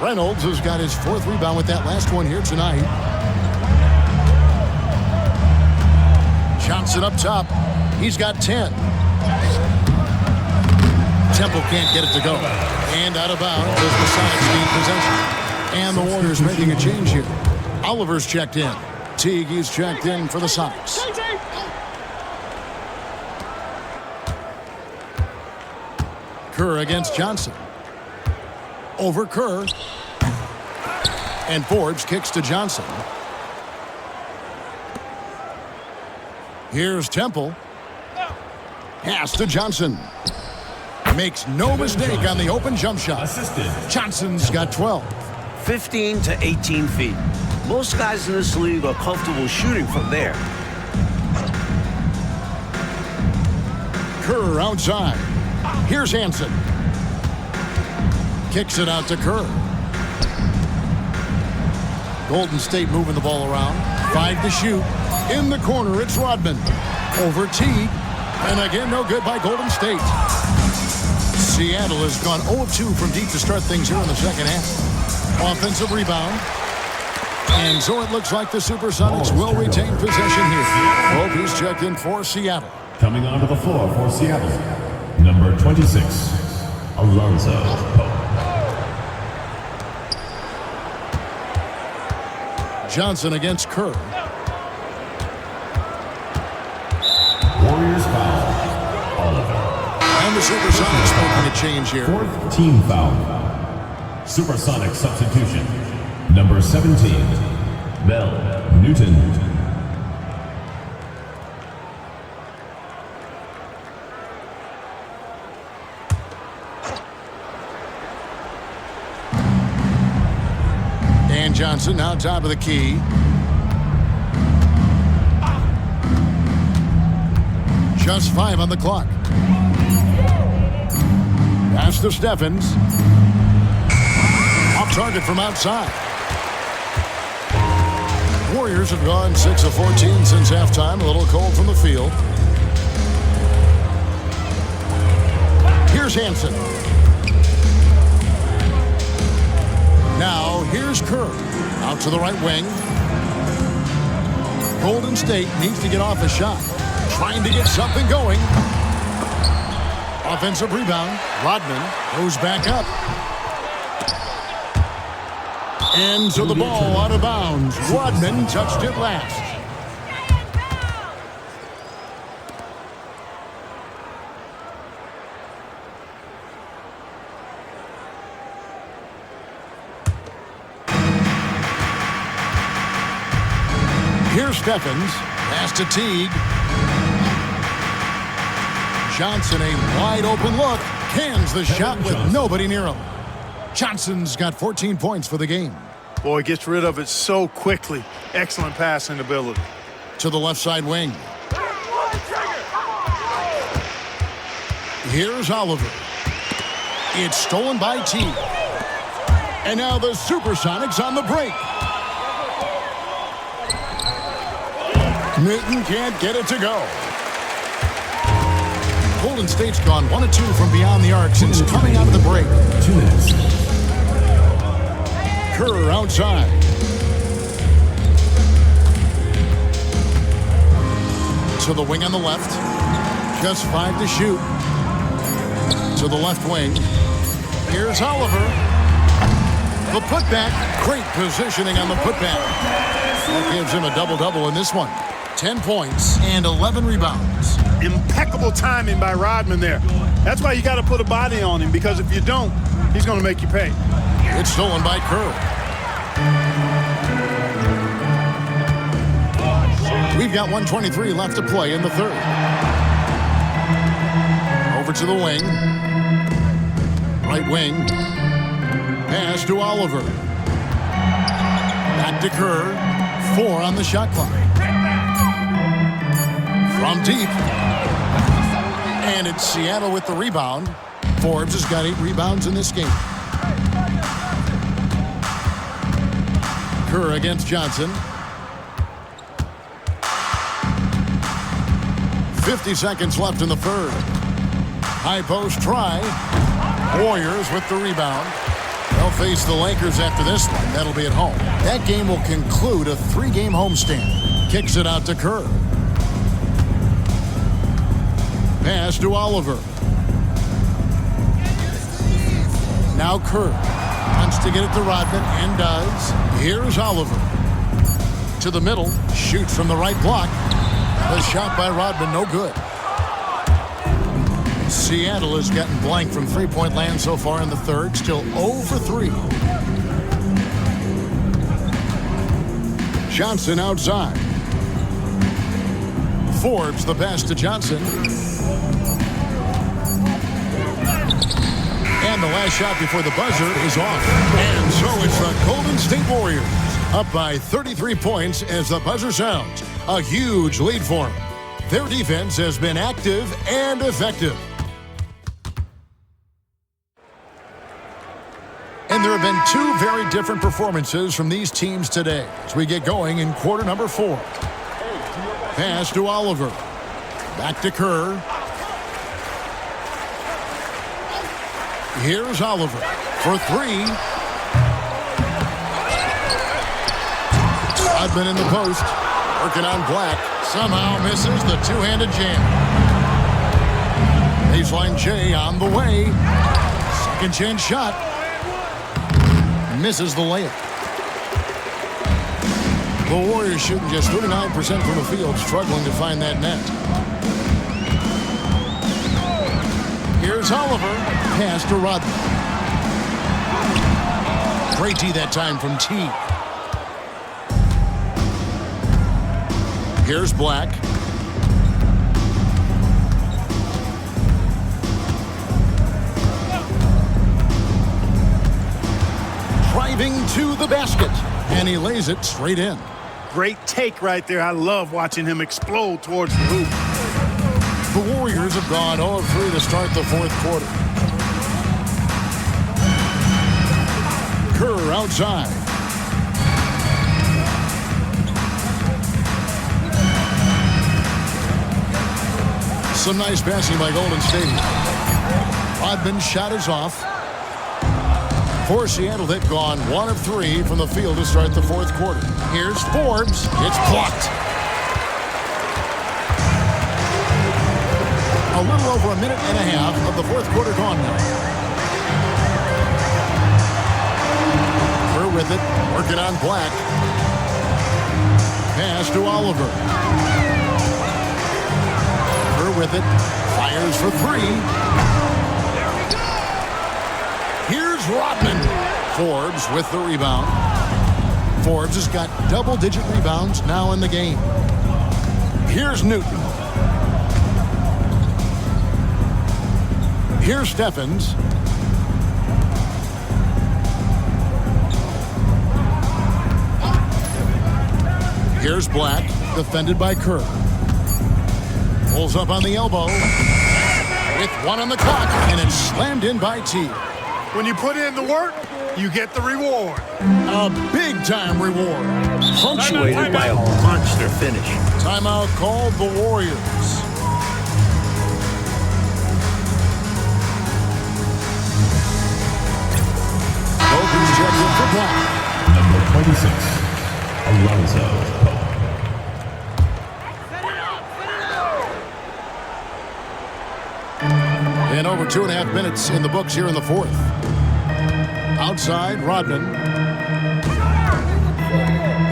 Reynolds has got his 4th rebound with that last one here tonight. Johnson up top. He's got 10. Temple can't get it to go. And out of bounds as the Sonics gain possession. And the Warriors making a change here. Oliver's checked in. Teague, he's checked in for the Sonics. Kerr against Johnson. Over Kerr. And Forbes kicks to Johnson. Here's Temple. Pass to Johnson. Makes no mistake on the open jump shot. Johnson's got 12. 15 to 18 feet. Most guys in this league are comfortable shooting from there. Kerr outside. Here's Hansen. Kicks it out to Kerr. Golden State moving the ball around. 5 to shoot. In the corner, it's Rodman. Over Teague. And again, no good by Golden State. Seattle has gone 0 of 2 from deep to start things here in the second half. Offensive rebound. And so it looks like the SuperSonics will retain possession here. Pope, he's checked in for Seattle. Coming onto the floor for Seattle, number 26, Alonzo Pope. Johnson against Kerr. Warriors foul, Oliver. And the SuperSonics making a change here. 4th team foul. SuperSonic substitution, number 17, Mel Newton. And Johnson now top of the key. Just 5 on the clock. Pass to Steffens. Off target from outside. Warriors have gone 6 of 14 since halftime. A little cold from the field. Here's Hansen. Now here's Kerr. Out to the right wing. Golden State needs to get off a shot. Trying to get something going. Offensive rebound. Rodman goes back up. And so the ball out of bounds. Rodman touched it last. Here's Steffens. Pass to Teague. Johnson, a wide open look. Cans the shot with nobody near him. Johnson's got 14 points for the game. Boy, gets rid of it so quickly. Excellent passing ability. To the left side wing. Here's Oliver. It's stolen by Teague. And now the SuperSonics on the break. Newton can't get it to go. Golden State's gone 1 of 2 from beyond the arc since coming out of the break. 2 minutes. Kerr outside. To the wing on the left. Just 5 to shoot. To the left wing. Here's Oliver. The putback. Great positioning on the putback. That gives him a double-double in this one. 10 points and 11 rebounds. Impeccable timing by Rodman there. That's why you got to put a body on him, because if you don't, he's going to make you pay. It's stolen by Kerr. We've got 1:23 left to play in the third. Over to the wing. Right wing. Pass to Oliver. Back to Kerr. 4 on the shot clock. From deep. And it's Seattle with the rebound. Forbes has got 8 rebounds in this game. Kerr against Johnson. 50 seconds left in the third. High post try. Warriors with the rebound. They'll face the Lakers after this one. That'll be at home. That game will conclude a 3-game homestand. Kicks it out to Kerr. Pass to Oliver. Now Kerr wants to get it to Rodman and does. Here's Oliver. To the middle. Shoots from the right block. The shot by Rodman, no good. Seattle has gotten blank from three-point land so far in the third. Still 0 for 3. Johnson outside. Forbes the pass to Johnson. And the last shot before the buzzer is off. And so it's the Golden State Warriors up by 33 points as the buzzer sounds. A huge lead for them. Their defense has been active and effective. And there have been two very different performances from these teams today as we get going in quarter number 4. Pass to Oliver. Back to Kerr. Here's Oliver for 3. Rodman in the post. Working on Black. Somehow misses the two-handed jam. Baseline J on the way. Second chance shot. Misses the layup. The Warriors shooting just 39% from the field, struggling to find that net. Here's Oliver. Pass to Rodman. Great D that time from T. Here's Black. Driving to the basket. And he lays it straight in. Great take right there. I love watching him explode towards the hoop. The Warriors have gone 0 of 3 to start the fourth quarter. Kerr outside. Some nice passing by Golden State. Rodman's shot is off. For Seattle, they've gone 1 of 3 from the field to start the fourth quarter. Here's Forbes. It's blocked. A little over a minute and a half of the fourth quarter gone now. Kerr with it, working on Black. Pass to Oliver. Kerr with it, fires for 3. Here's Rodman. Forbes with the rebound. Forbes has got double-digit rebounds now in the game. Here's Newton. Here's Stephens. Here's Black, defended by Kerr. Pulls up on the elbow. With 1 on the clock, and it's slammed in by T. When you put in the work, you get the reward. A big-time reward. Punctuated by a monster finish. Timeout called the Warriors. Opens checks in for Black. Number 26, Alonzo. And over 2.5 minutes in the books here in the fourth. Outside, Rodman.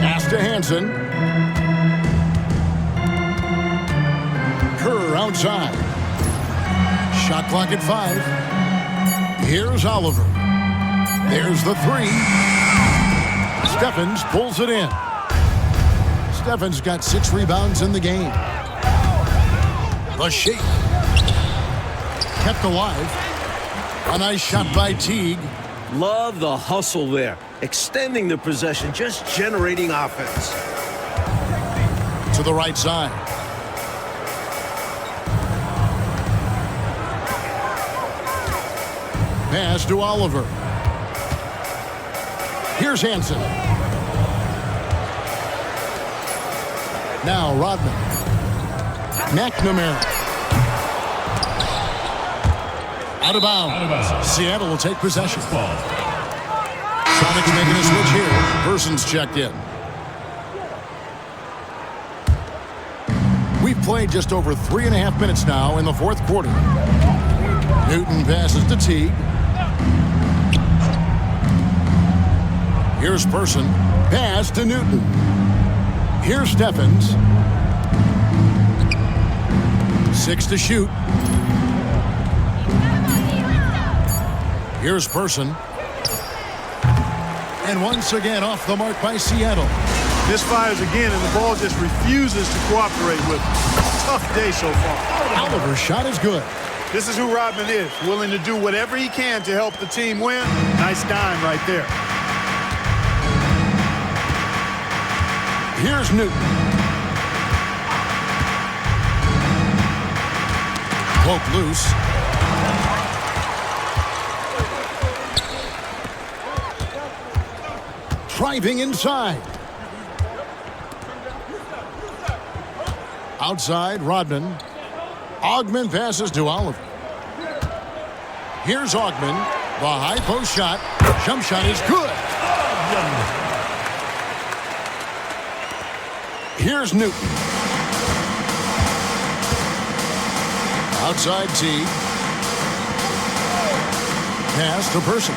Pass to Hansen. Kerr outside. Shot clock at 5. Here's Oliver. There's the 3. Stephens pulls it in. Stephens got 6 rebounds in the game. The shake. Kept alive. A nice shot by Teague. Love the hustle there. Extending the possession, just generating offense. To the right side. Pass to Oliver. Here's Hansen. Now Rodman. McNamara. Out of bounds. Seattle will take possession. Sonics making a switch here. Person's checked in. We've played just over 3.5 minutes now in the fourth quarter. Newton passes to Teague. Here's Person. Pass to Newton. Here's Steffens. 6 to shoot. Here's Person. And once again off the mark by Seattle. Misfires again, and the ball just refuses to cooperate with him. Tough day so far. Oliver's shot is good. This is who Rodman is, willing to do whatever he can to help the team win. Nice dime right there. Here's Newton. Poke loose. Driving inside. Outside, Rodman. Augman passes to Oliver. Here's Augman. The high post shot. Jump shot is good. Here's Newton. Outside Teague. Pass to Person.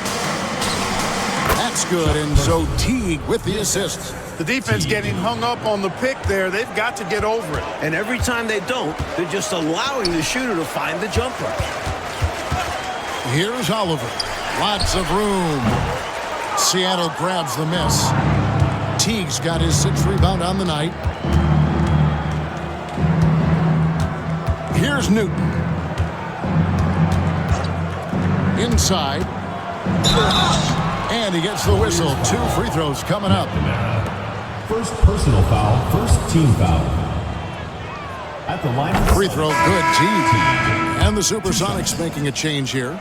That's good, and so Teague with the assist. The defense getting hung up on the pick there. They've got to get over it. And every time they don't, they're just allowing the shooter to find the jumper. Here's Oliver. Lots of room. Seattle grabs the miss. Teague's got his 6th rebound on the night. Here's Newton. Inside. And he gets the whistle. 2 free throws coming up. First personal foul, first team foul. At the line. Free throw, good Teague. And the SuperSonics making a change here.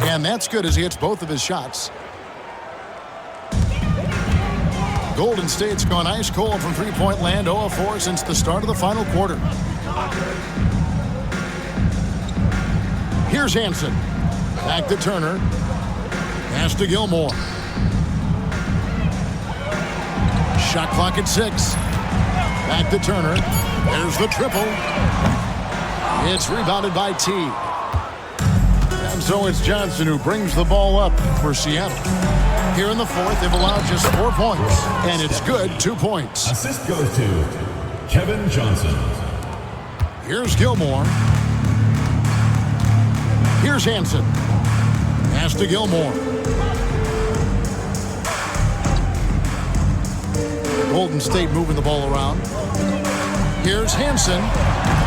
And that's good as he hits both of his shots. Golden State's gone ice cold from three-point land, 0 of 4 since the start of the final quarter. Here's Hansen. Back to Turner. Pass to Gilmore. Shot clock at 6. Back to Turner. There's the triple. It's rebounded by Teague. And so it's Johnson who brings the ball up for Seattle. Here in the fourth, they've allowed just 4 points. And it's good, 2 points. Assist goes to Kevin Johnson. Here's Gilmore. Here's Hansen. Pass to Gilmore. Golden State moving the ball around. Here's Hansen.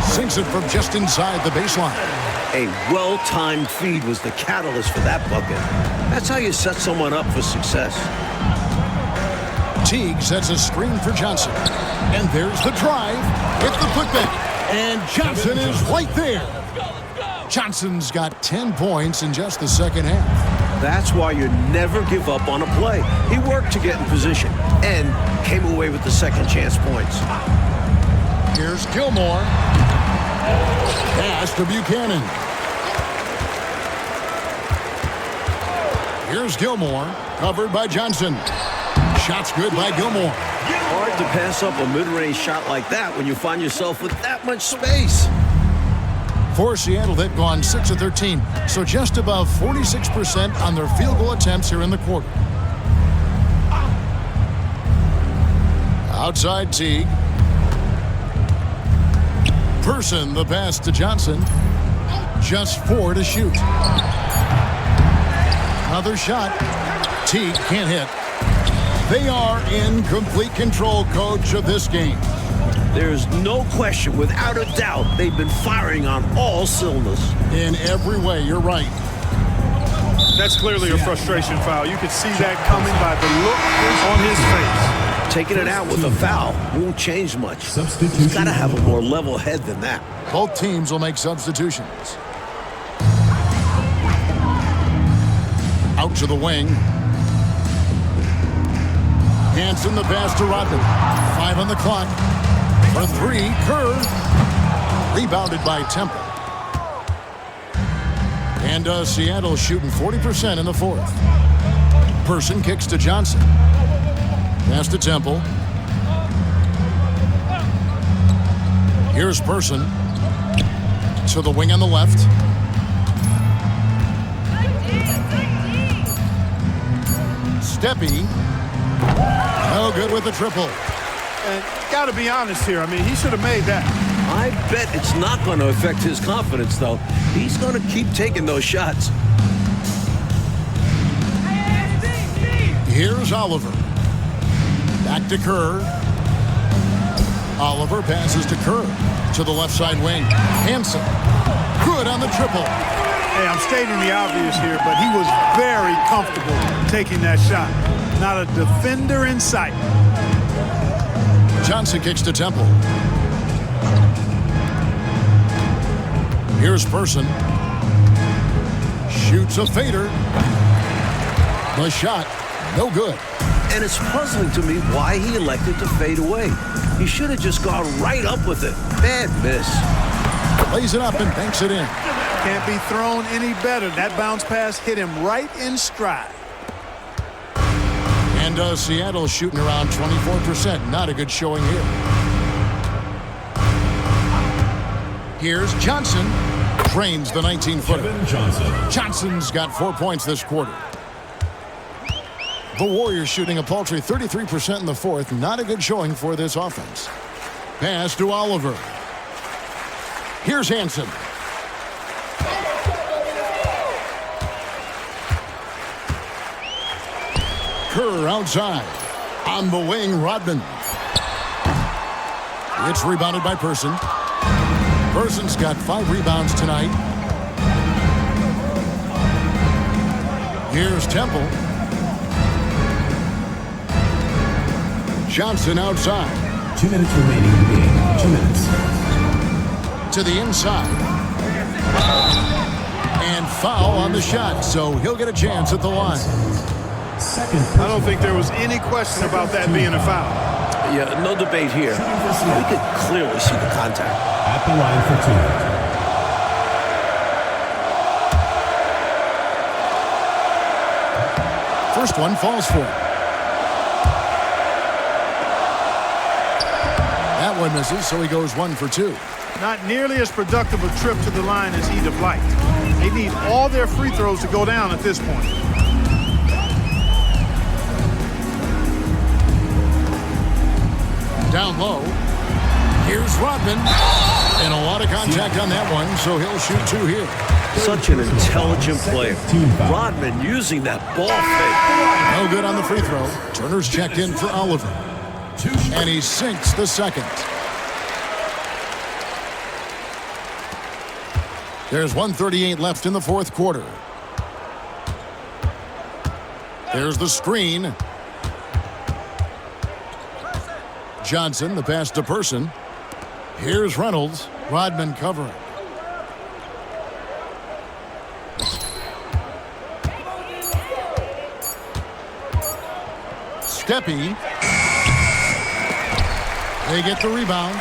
Sinks it from just inside the baseline. A well-timed feed was the catalyst for that bucket. That's how you set someone up for success. Teague sets a screen for Johnson. And there's the drive. It's the putback. And Johnson is right there. Johnson's got 10 points in just the second half. That's why you never give up on a play. He worked to get in position and came away with the second chance points. Here's Gilmore. Pass to Buchanan. Here's Gilmore. Covered by Johnson. Shot's good by Gilmore. Hard to pass up a mid-range shot like that when you find yourself with that much space. For Seattle, they've gone 6 of 13, so just above 46% on their field goal attempts here in the quarter. Outside Teague. Person, the pass to Johnson. Just 4 to shoot. Another shot. Teague can't hit. They are in complete control, coach, of this game. There's no question, without a doubt, they've been firing on all cylinders. In every way, you're right. That's clearly a frustration foul. You could see that coming by the look on his face. Taking it out with a foul won't change much. He's got to have a more level head than that. Both teams will make substitutions. Out to the wing. Hansen the pass to Rodman. 5 on the clock. For 3, Kerr. Rebounded by Temple. And Seattle shooting 40% in the fourth. Person kicks to Johnson. Pass to Temple. Here's Person. To the wing on the left. Steppy. No good with the triple. And got to be honest here. I mean, he should have made that. I bet it's not going to affect his confidence, though. He's going to keep taking those shots. Here's Oliver. Back to Kerr. Oliver passes to Kerr. To the left side wing. Hansen. Good on the triple. Hey, I'm stating the obvious here, but he was very comfortable taking that shot. Not a defender in sight. Johnson kicks to Temple. Here's Person. Shoots a fader. The shot, no good. And it's puzzling to me why he elected to fade away. He should have just gone right up with it. Bad miss. Lays it up and banks it in. Can't be thrown any better. That bounce pass hit him right in stride. And Seattle shooting around 24%. Not a good showing here. Here's Johnson. Drains the 19-footer. Johnson's got 4 points this quarter. The Warriors shooting a paltry 33% in the fourth. Not a good showing for this offense. Pass to Oliver. Here's Hansen. Kerr outside. On the wing, Rodman. It's rebounded by Person. Person's got 5 rebounds tonight. Here's Temple. Johnson outside. 2 minutes remaining in the game. 2 minutes. To the inside. And foul on the shot, so he'll get a chance at the line. I don't think there was any question about that being a foul. Yeah, no debate here. We could clearly see the contact. At the line for 2. First one falls for him. That one misses, so he goes 1 for 2. Not nearly as productive a trip to the line as he'd have liked. They need all their free throws to go down at this point. Down low. Here's Rodman. And a lot of contact on that one, so he'll shoot 2 here. Such an intelligent player. Rodman using that ball fake. No good on the free throw. Turner's checked in for Oliver. And he sinks the second. There's 1:38 left in the fourth quarter. There's the screen. Johnson, the pass to Person. Here's Reynolds. Rodman covering. Steppy. They get the rebound.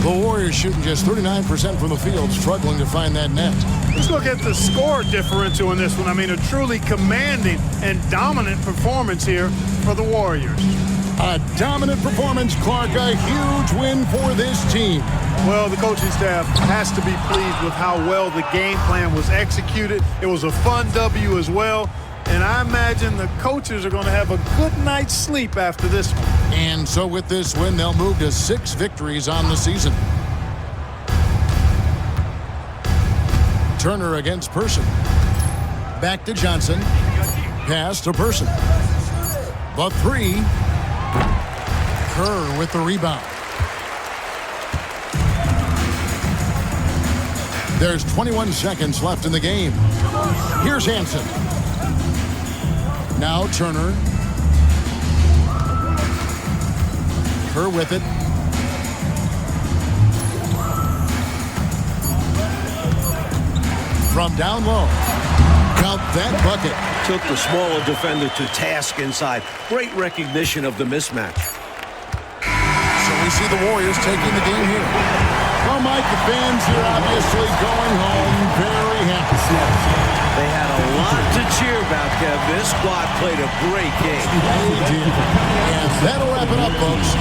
The Warriors shooting just 39% from the field, struggling to find that net. Let's look at the score differential in this one. I mean, a truly commanding and dominant performance here for the Warriors. A dominant performance, Clark. A huge win for this team. Well, the coaching staff has to be pleased with how well the game plan was executed. It was a fun W as well. And I imagine the coaches are going to have a good night's sleep after this one. And so with this win, they'll move to 6 victories on the season. Turner against Person. Back to Johnson. Pass to Person. The 3. Kerr with the rebound. There's 21 seconds left in the game. Here's Hansen. Now Turner. Kerr with it. From down low. Count that bucket. Took the smaller defender to task inside. Great recognition of the mismatch. So we see the Warriors taking the game here. Well, Mike, the fans here obviously going home very happy. They had a lot to cheer about, Kev. This squad played a great game. They did. And that'll wrap it up, folks.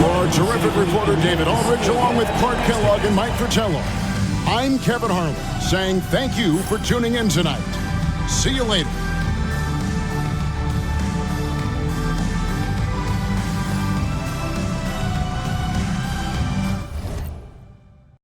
For our terrific reporter, David Aldridge, along with Clark Kellogg and Mike Fratello, I'm Kevin Harlan, saying thank you for tuning in tonight. See you later.